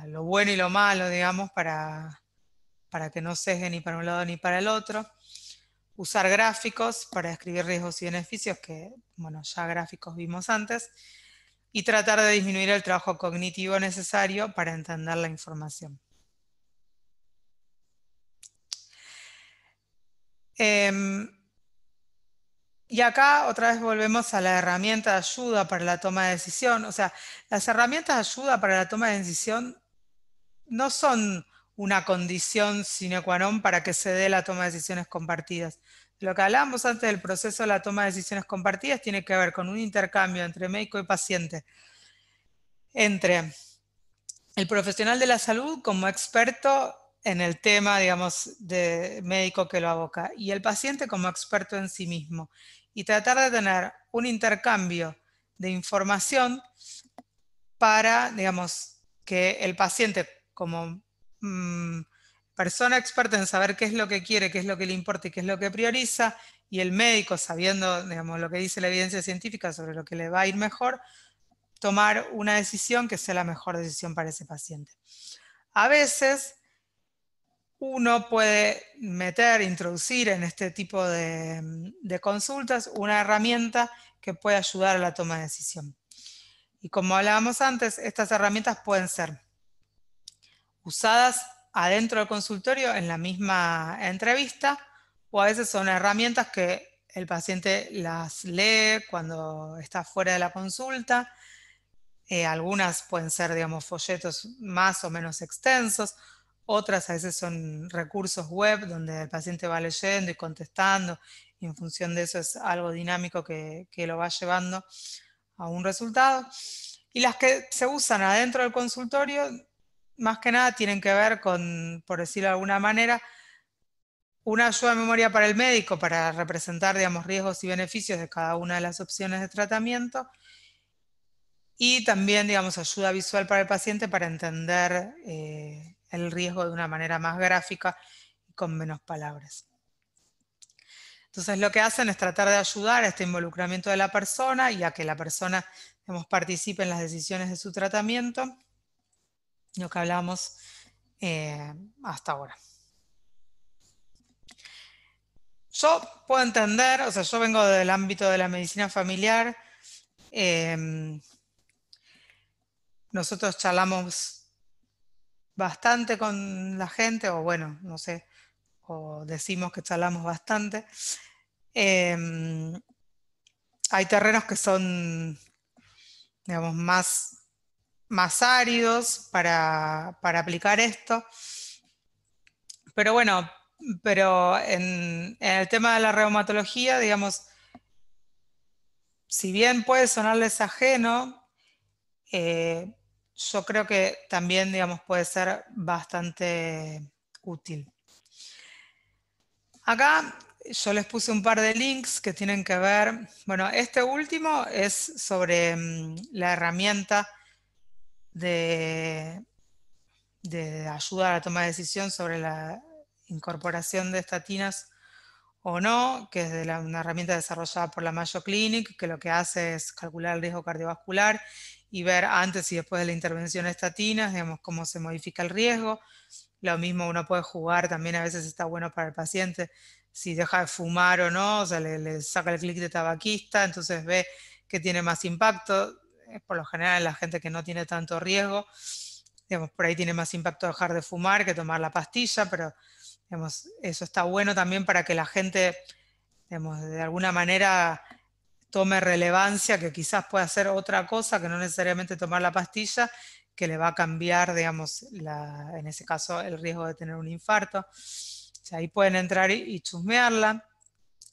lo bueno y lo malo, digamos, para que no sesgue ni para un lado ni para el otro. usar gráficos para describir riesgos y beneficios, que bueno, ya gráficos vimos antes, y tratar de disminuir el trabajo cognitivo necesario para entender la información. Y acá otra vez volvemos a la herramienta de ayuda para la toma de decisión. O sea, las herramientas de ayuda para la toma de decisión no son una condición sine qua non para que se dé la toma de decisiones compartidas. Lo que hablábamos antes del proceso de la toma de decisiones compartidas tiene que ver con un intercambio entre médico y paciente, entre el profesional de la salud como experto en el tema, digamos, de médico que lo aboca, y el paciente como experto en sí mismo. Y tratar de tener un intercambio de información para, digamos, que el paciente como persona experta en saber qué es lo que quiere, qué es lo que le importa y qué es lo que prioriza, y el médico sabiendo, digamos, lo que dice la evidencia científica sobre lo que le va a ir mejor, tomar una decisión que sea la mejor decisión para ese paciente. A veces uno puede introducir en este tipo de consultas una herramienta que puede ayudar a la toma de decisión. Y como hablábamos antes, estas herramientas pueden ser usadas adentro del consultorio en la misma entrevista, o a veces son herramientas que el paciente las lee cuando está fuera de la consulta. Algunas pueden ser, digamos, folletos más o menos extensos, otras a veces son recursos web donde el paciente va leyendo y contestando, y en función de eso es algo dinámico que lo va llevando a un resultado. Y las que se usan adentro del consultorio, más que nada tienen que ver con, por decirlo de alguna manera, una ayuda de memoria para el médico para representar, digamos, riesgos y beneficios de cada una de las opciones de tratamiento, y también, digamos, ayuda visual para el paciente para entender el riesgo de una manera más gráfica y con menos palabras. Entonces lo que hacen es tratar de ayudar a este involucramiento de la persona y a que la persona, digamos, participe en las decisiones de su tratamiento, lo que hablamos hasta ahora. Yo puedo entender, o sea, yo vengo del ámbito de la medicina familiar. Nosotros charlamos bastante con la gente, o bueno, no sé, o decimos que charlamos bastante. Hay terrenos que son, digamos, más áridos para aplicar esto. Pero bueno, en el tema de la reumatología, digamos, si bien puede sonarles ajeno, yo creo que también, digamos, puede ser bastante útil. Acá yo les puse un par de links que tienen que ver, bueno, este último es sobre la herramienta de ayuda a la toma de decisión sobre la incorporación de estatinas o no, que es una herramienta desarrollada por la Mayo Clinic, que lo que hace es calcular el riesgo cardiovascular y ver antes y después de la intervención de estatinas, digamos, cómo se modifica el riesgo. Lo mismo uno puede jugar, también a veces está bueno para el paciente, si deja de fumar o no, o sea, le saca el clic de tabaquista, entonces ve que tiene más impacto. Por lo general, la gente que no tiene tanto riesgo, digamos, por ahí tiene más impacto dejar de fumar que tomar la pastilla, pero digamos, eso está bueno también para que la gente, digamos, de alguna manera tome relevancia, que quizás pueda hacer otra cosa que no necesariamente tomar la pastilla, que le va a cambiar, digamos, en ese caso, el riesgo de tener un infarto. O sea, ahí pueden entrar y chusmearla.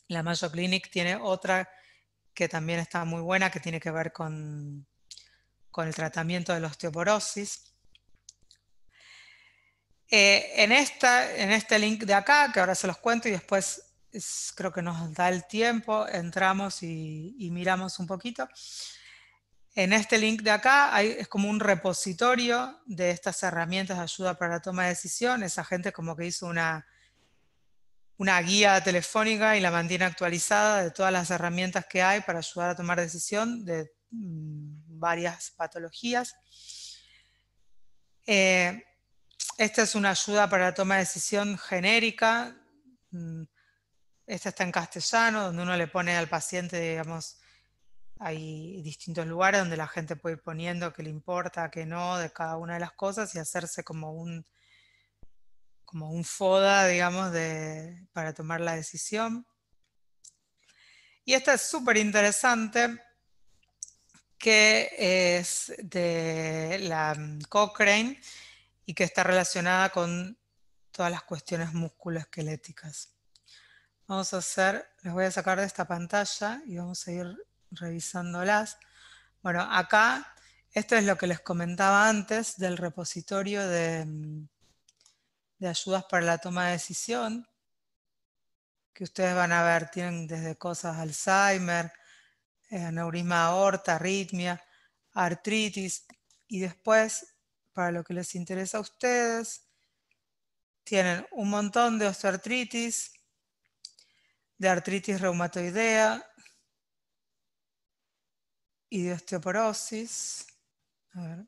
La Mayo Clinic tiene otra que también está muy buena, que tiene que ver con el tratamiento de la osteoporosis. En este link de acá, que ahora se los cuento y después creo que nos da el tiempo, entramos y miramos un poquito. En este link de acá es como un repositorio de estas herramientas de ayuda para la toma de decisión. Esa gente como que hizo una guía telefónica y la mantiene actualizada de todas las herramientas que hay para ayudar a tomar decisión de varias patologías. Esta es una ayuda para la toma de decisión genérica. Esta está en castellano, donde uno le pone al paciente, digamos, hay distintos lugares donde la gente puede ir poniendo qué le importa, qué no, de cada una de las cosas y hacerse como un FODA, digamos, para tomar la decisión. Y esta es súper interesante, que es de la Cochrane y que está relacionada con todas las cuestiones musculoesqueléticas. Les voy a sacar de esta pantalla y vamos a ir revisándolas. Bueno, acá, esto es lo que les comentaba antes del repositorio de ayudas para la toma de decisión, que ustedes van a ver, tienen desde cosas Alzheimer, aneurisma de aorta, arritmia, artritis, y después, para lo que les interesa a ustedes, tienen un montón de osteoartritis, de artritis reumatoidea y de osteoporosis. A ver.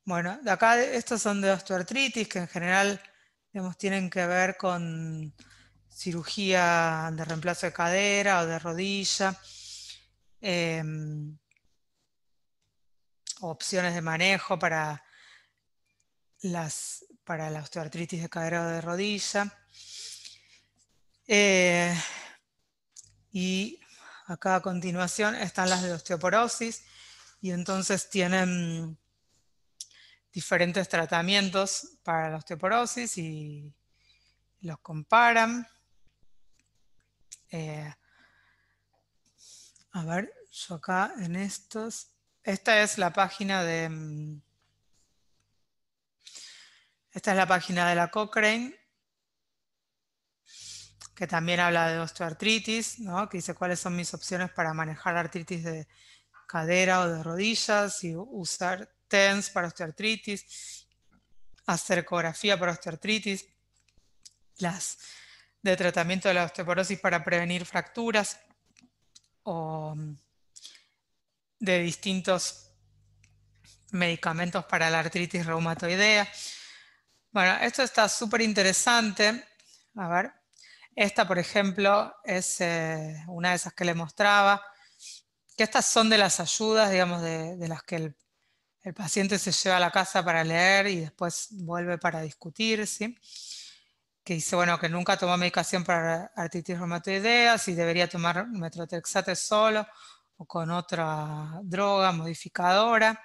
Bueno, de acá estos son de osteoartritis, que en general, digamos, tienen que ver con cirugía de reemplazo de cadera o de rodilla, opciones de manejo para la osteoartritis de cadera o de rodilla. Y acá a continuación están las de osteoporosis, y entonces tienen diferentes tratamientos para la osteoporosis y los comparan. A ver, yo acá en estos, esta es la página de la Cochrane, que también habla de osteoartritis, ¿no? Que dice cuáles son mis opciones para manejar artritis de cadera o de rodillas, y usar TENS para osteoartritis, hacer ecografía para osteoartritis, las de tratamiento de la osteoporosis para prevenir fracturas, o de distintos medicamentos para la artritis reumatoidea. Bueno, esto está súper interesante. A ver, esta, por ejemplo, es una de esas que le mostraba, que estas son de las ayudas, digamos, de las que el paciente se lleva a la casa para leer y después vuelve para discutir, ¿sí? Que dice, bueno, que nunca tomó medicación para artritis reumatoidea, si debería tomar metotrexate solo o con otra droga modificadora.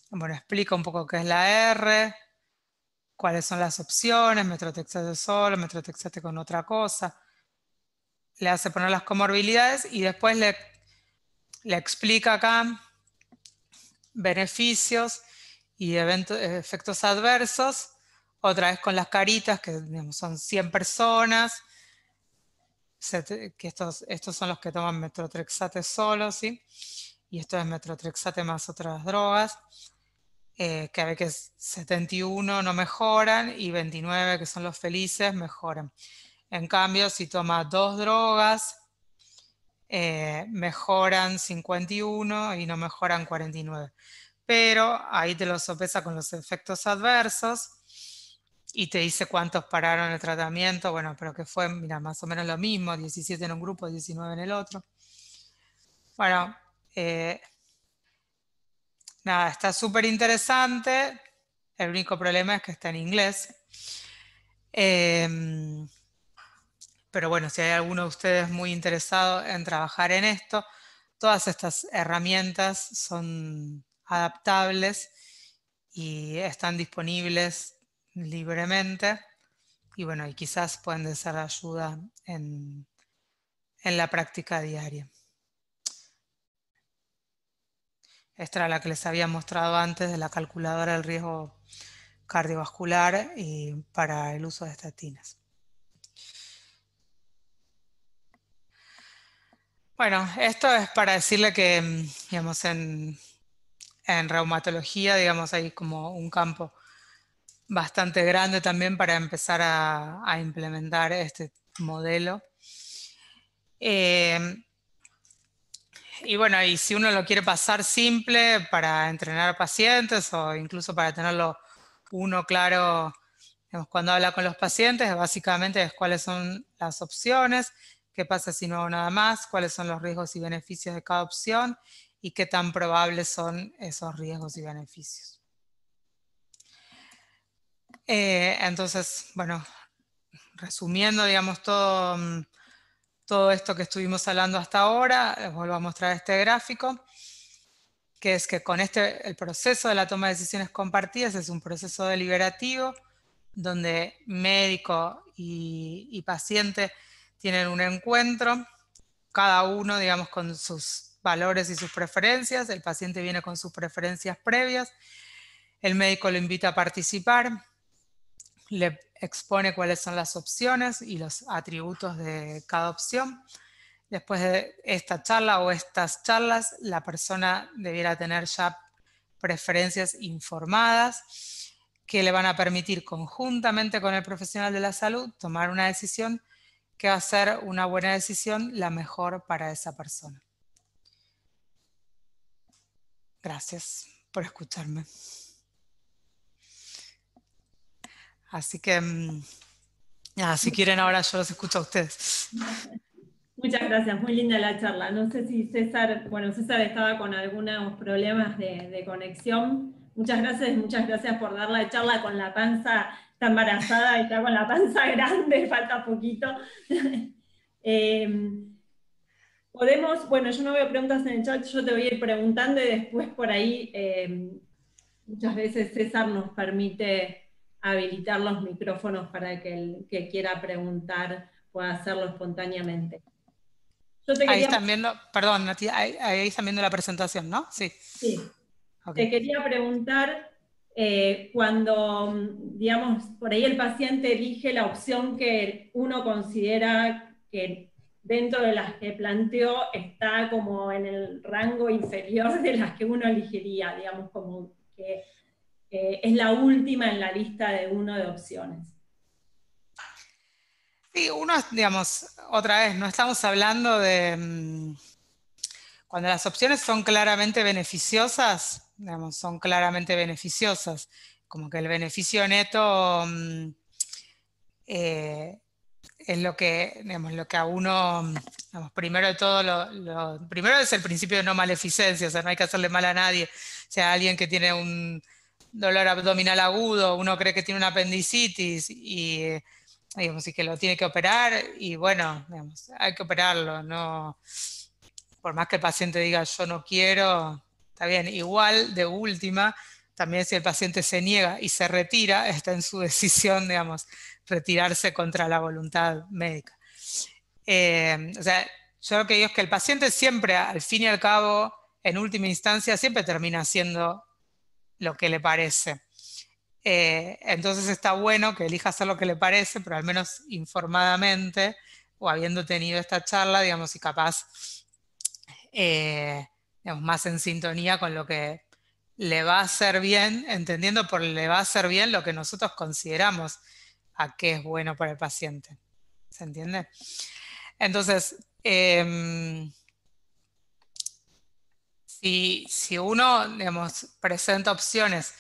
Bueno, explica un poco qué es la R, cuáles son las opciones, metotrexate solo, metotrexate con otra cosa. Le hace poner las comorbilidades y después le explica acá beneficios y efectos adversos, otra vez con las caritas, que digamos, son 100 personas, que estos son los que toman metotrexate solo, ¿sí? Y esto es metotrexate más otras drogas, que a ver que 71 no mejoran y 29, que son los felices, mejoran. En cambio, si toma 2 drogas, mejoran 51 y no mejoran 49. Pero ahí te lo sopesa con los efectos adversos y te dice cuántos pararon el tratamiento. Bueno, pero que fue, mira, más o menos lo mismo, 17 en un grupo, 19 en el otro. Bueno, nada, está súper interesante. El único problema es que está en inglés. Pero bueno, si hay alguno de ustedes muy interesado en trabajar en esto, todas estas herramientas son adaptables y están disponibles libremente. Y bueno, y quizás pueden ser de ayuda en la práctica diaria. Esta era la que les había mostrado antes de la calculadora del riesgo cardiovascular y para el uso de estatinas. Bueno, esto es para decirle que, digamos, en reumatología, digamos, hay como un campo bastante grande también para empezar a implementar este modelo. Y bueno, y si uno lo quiere pasar simple para entrenar pacientes o incluso para tenerlo uno claro Cuando habla con los pacientes, básicamente es cuáles son las opciones, qué pasa si no hago nada más, cuáles son los riesgos y beneficios de cada opción y qué tan probables son esos riesgos y beneficios. Entonces, bueno, resumiendo, digamos, todo esto que estuvimos hablando hasta ahora, les vuelvo a mostrar este gráfico, que es que con el proceso de la toma de decisiones compartidas es un proceso deliberativo donde médico y paciente tienen un encuentro, cada uno, digamos, con sus valores y sus preferencias. El paciente viene con sus preferencias previas, el médico lo invita a participar, le expone cuáles son las opciones y los atributos de cada opción. Después de esta charla o estas charlas, la persona debiera tener ya preferencias informadas que le van a permitir conjuntamente con el profesional de la salud tomar una decisión que va a ser una buena decisión, la mejor para esa persona. Gracias por escucharme. Así que, nada, si quieren ahora yo los escucho a ustedes. Muchas gracias, muy linda la charla. No sé si César, bueno, César estaba con algunos problemas de conexión. Muchas gracias por dar la charla con la panza, está embarazada y está con la panza grande, falta poquito. Podemos, bueno, yo no veo preguntas en el chat, yo te voy a ir preguntando y después por ahí muchas veces César nos permite habilitar los micrófonos para que el que quiera preguntar pueda hacerlo espontáneamente. Ahí están viendo, perdón, Nati, ahí están viendo la presentación, ¿no? Sí. Sí. Okay. Te quería preguntar, cuando, digamos, por ahí el paciente elige la opción que uno considera que dentro de las que planteó está como en el rango inferior de las que uno elegiría, digamos, como que es la última en la lista de uno de opciones. Sí, digamos, otra vez, no estamos hablando de... Cuando las opciones son claramente beneficiosas, digamos, son claramente beneficiosas. Como que el beneficio neto es lo que, digamos, lo que a uno, digamos, primero de todo, primero es el principio de no maleficencia, o sea, no hay que hacerle mal a nadie. O sea, alguien que tiene un dolor abdominal agudo, uno cree que tiene una apendicitis y, digamos, y que lo tiene que operar, y bueno, digamos, hay que operarlo, no, por más que el paciente diga yo no quiero, está bien. Igual, de última, también si el paciente se niega y se retira, está en su decisión, digamos, retirarse contra la voluntad médica. O sea, yo lo que digo es que el paciente siempre, al fin y al cabo, en última instancia, siempre termina haciendo lo que le parece. Entonces está bueno que elija hacer lo que le parece, pero al menos informadamente, o habiendo tenido esta charla, digamos, y capaz digamos, más en sintonía con lo que le va a hacer bien, entendiendo por le va a hacer bien lo que nosotros consideramos a qué es bueno para el paciente. ¿Se entiende? Entonces, si uno, digamos, presenta opciones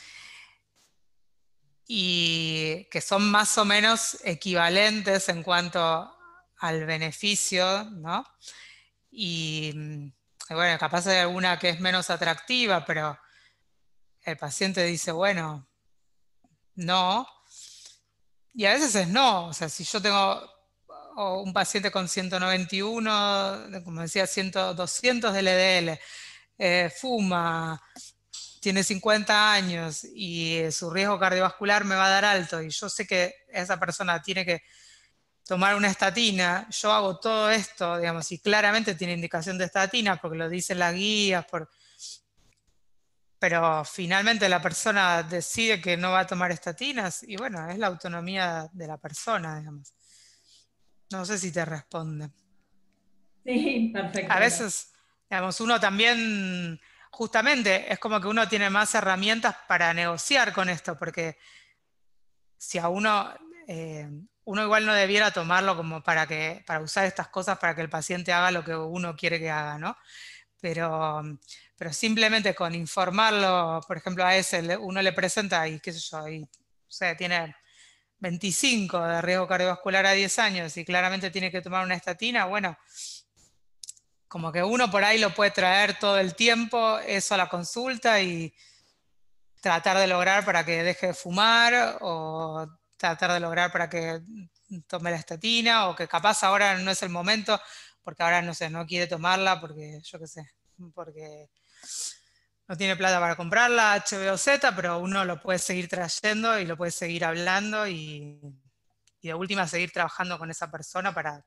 y que son más o menos equivalentes en cuanto al beneficio, ¿no? Y bueno, capaz hay alguna que es menos atractiva, pero el paciente dice, bueno, no. Y a veces es no. O sea, si yo tengo un paciente con 191, como decía, 100, 200 de LDL, fuma, tiene 50 años y su riesgo cardiovascular me va a dar alto y yo sé que esa persona tiene que tomar una estatina, yo hago todo esto, digamos, y claramente tiene indicación de estatina porque lo dicen las guías, pero finalmente la persona decide que no va a tomar estatinas y bueno, es la autonomía de la persona, digamos. No sé si te responde. Sí, perfecto. A veces, digamos, uno también, justamente, es como que uno tiene más herramientas para negociar con esto, porque si a uno igual no debiera tomarlo como para usar estas cosas para que el paciente haga lo que uno quiere que haga, ¿no? Pero simplemente con informarlo, por ejemplo, a ese uno le presenta y qué sé yo, y, o sea, tiene 25 de riesgo cardiovascular a 10 años y claramente tiene que tomar una estatina, bueno, como que uno por ahí lo puede traer todo el tiempo, eso a la consulta y tratar de lograr para que deje de fumar o tratar de lograr para que tome la estatina o que capaz ahora no es el momento porque ahora no sé, no quiere tomarla porque yo qué sé, porque no tiene plata para comprarla, H, B o Z, pero uno lo puede seguir trayendo y lo puede seguir hablando y de última seguir trabajando con esa persona para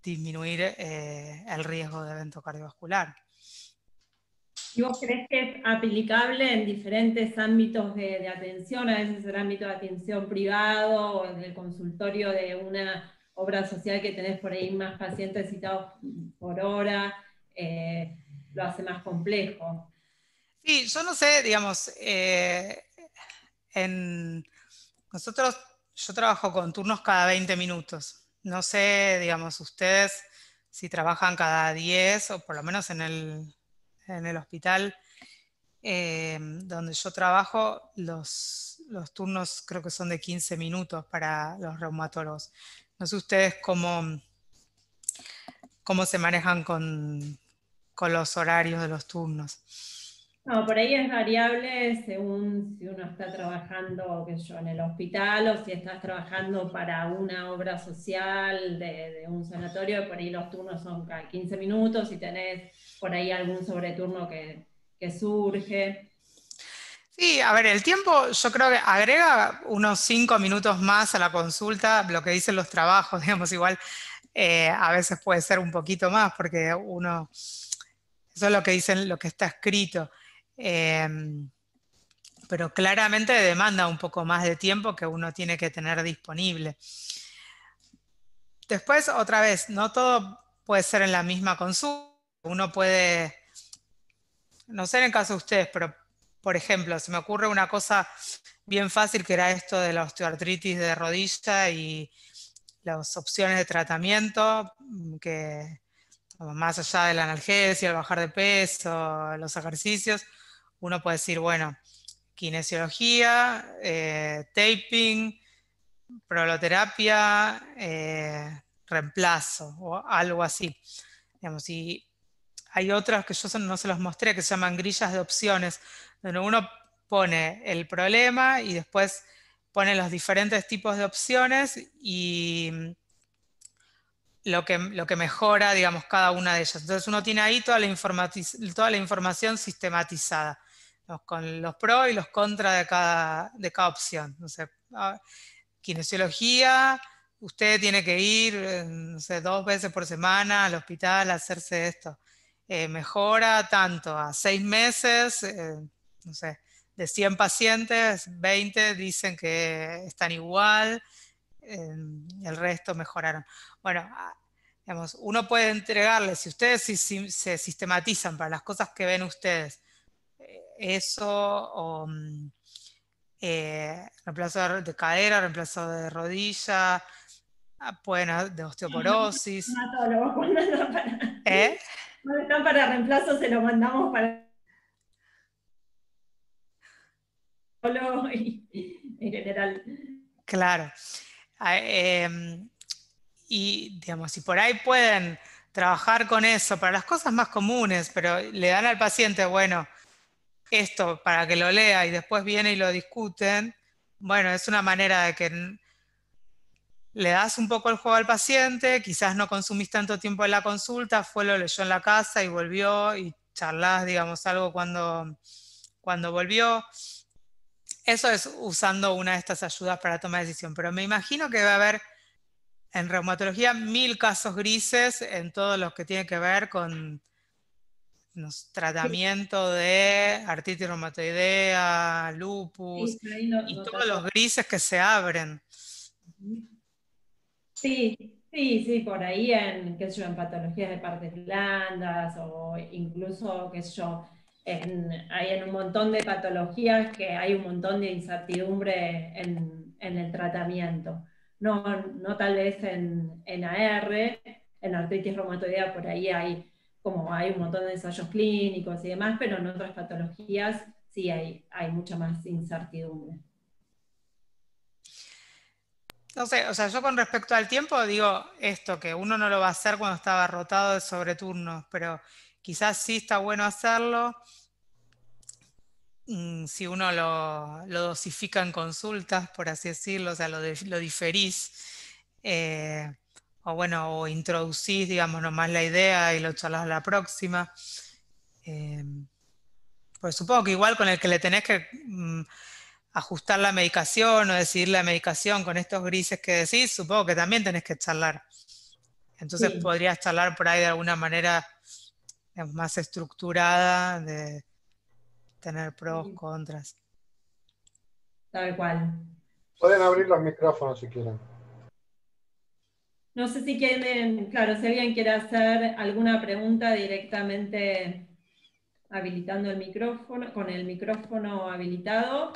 disminuir el riesgo de evento cardiovascular. ¿Y vos crees que es aplicable en diferentes ámbitos de atención? A veces el ámbito de atención privado o en el consultorio de una obra social que tenés por ahí más pacientes citados por hora, lo hace más complejo. Sí, yo no sé, digamos, en nosotros, yo trabajo con turnos cada 20 minutos. No sé, digamos, ustedes si trabajan cada 10 o por lo menos en el hospital donde yo trabajo, los turnos creo que son de 15 minutos para los reumatólogos. No sé ustedes cómo se manejan con los horarios de los turnos. No, por ahí es variable según si uno está trabajando, qué sé yo, en el hospital o si estás trabajando para una obra social de un sanatorio, por ahí los turnos son cada 15 minutos y tenés por ahí algún sobreturno que surge. Sí, a ver, el tiempo yo creo que agrega unos 5 minutos más a la consulta, lo que dicen los trabajos, digamos, igual a veces puede ser un poquito más porque uno, eso es lo que dicen, lo que está escrito. Eh, pero claramente demanda un poco más de tiempo que uno tiene que tener disponible. Después, otra vez, no todo puede ser en la misma consulta. Uno puede, no sé en el caso de ustedes, pero por ejemplo, se me ocurre una cosa bien fácil que era esto de la osteoartritis de rodilla y las opciones de tratamiento, que más allá de la analgesia, el bajar de peso, los ejercicios, uno puede decir, bueno, kinesiología, taping, proloterapia, reemplazo o algo así. Digamos, y hay otras que yo no se los mostré que se llaman grillas de opciones, donde uno pone el problema y después pone los diferentes tipos de opciones y lo que mejora, digamos, cada una de ellas. Entonces uno tiene ahí toda la información sistematizada, ¿no? Con los pros y los contras de cada opción. No sé, kinesiología, usted tiene que ir, no sé, 2 veces por semana al hospital a hacerse esto. Mejora tanto a 6 meses, no sé, de 100 pacientes, 20 dicen que están igual, el resto mejoraron. Bueno, digamos, uno puede entregarles, si ustedes se sistematizan para las cosas que ven ustedes, eso o reemplazo de cadera, reemplazo de rodilla, bueno, de osteoporosis. Hematólogos, ¿Eh? cuando están para reemplazo se lo mandamos para el hematólogo y en general. Claro. Y digamos, si por ahí pueden trabajar con eso para las cosas más comunes, pero le dan al paciente, bueno, esto para que lo lea y después viene y lo discuten, bueno, es una manera de que le das un poco el juego al paciente, quizás no consumís tanto tiempo en la consulta, fue, lo leyó en la casa y volvió y charlás, digamos, algo cuando volvió. Eso es usando una de estas ayudas para tomar decisión, pero me imagino que va a haber en reumatología 1000 casos grises en todo lo que tiene que ver con los tratamientos de artritis reumatoidea, lupus Sí, ahí y lo todos los trato. grises que se abren. Sí, sí, sí, por ahí en, qué sé yo, en patologías de partes blandas o incluso, qué sé yo, hay en un montón de patologías que hay un montón de incertidumbre en el tratamiento. No, no tal vez en AR, en artritis reumatoidea por ahí hay un montón de ensayos clínicos y demás, pero en otras patologías sí hay mucha más incertidumbre. No sé, o sea, yo con respecto al tiempo digo esto, que uno no lo va a hacer cuando está abarrotado de sobreturnos, pero quizás sí está bueno hacerlo si uno lo dosifica en consultas, por así decirlo, o sea, lo diferís, eh, o bueno, o introducís, digamos, nomás la idea y lo charlas a la próxima. Eh, pues supongo que igual con el que le tenés que ajustar la medicación o decidir la medicación con estos grises que decís, supongo que también tenés que charlar. Entonces Sí, podrías charlar por ahí de alguna manera digamos, más estructurada, de tener pros, sí, contras. tal cual. Pueden abrir los micrófonos si quieren. No sé si quieren, claro, si alguien quiere hacer alguna pregunta directamente habilitando el micrófono, con el micrófono habilitado.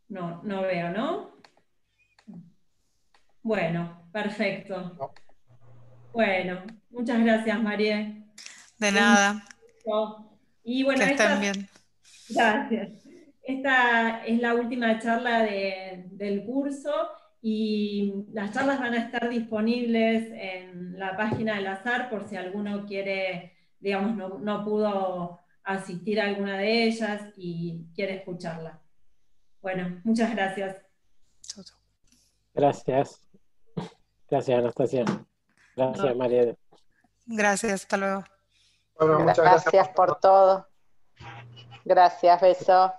No, no veo, ¿no? Bueno, perfecto. No. Bueno, muchas gracias, María. De Un nada, gusto. Y bueno, que estén esta, bien. gracias. Esta es la última charla del curso y las charlas van a estar disponibles en la página del azar por si alguno quiere, digamos, no pudo asistir a alguna de ellas y quiere escucharla. Bueno, muchas gracias. Chau, chau. Gracias. Gracias, Anastasia. No, Gracias, María. Gracias, hasta luego. Bueno, muchas gracias Gracias por todo. Gracias, beso.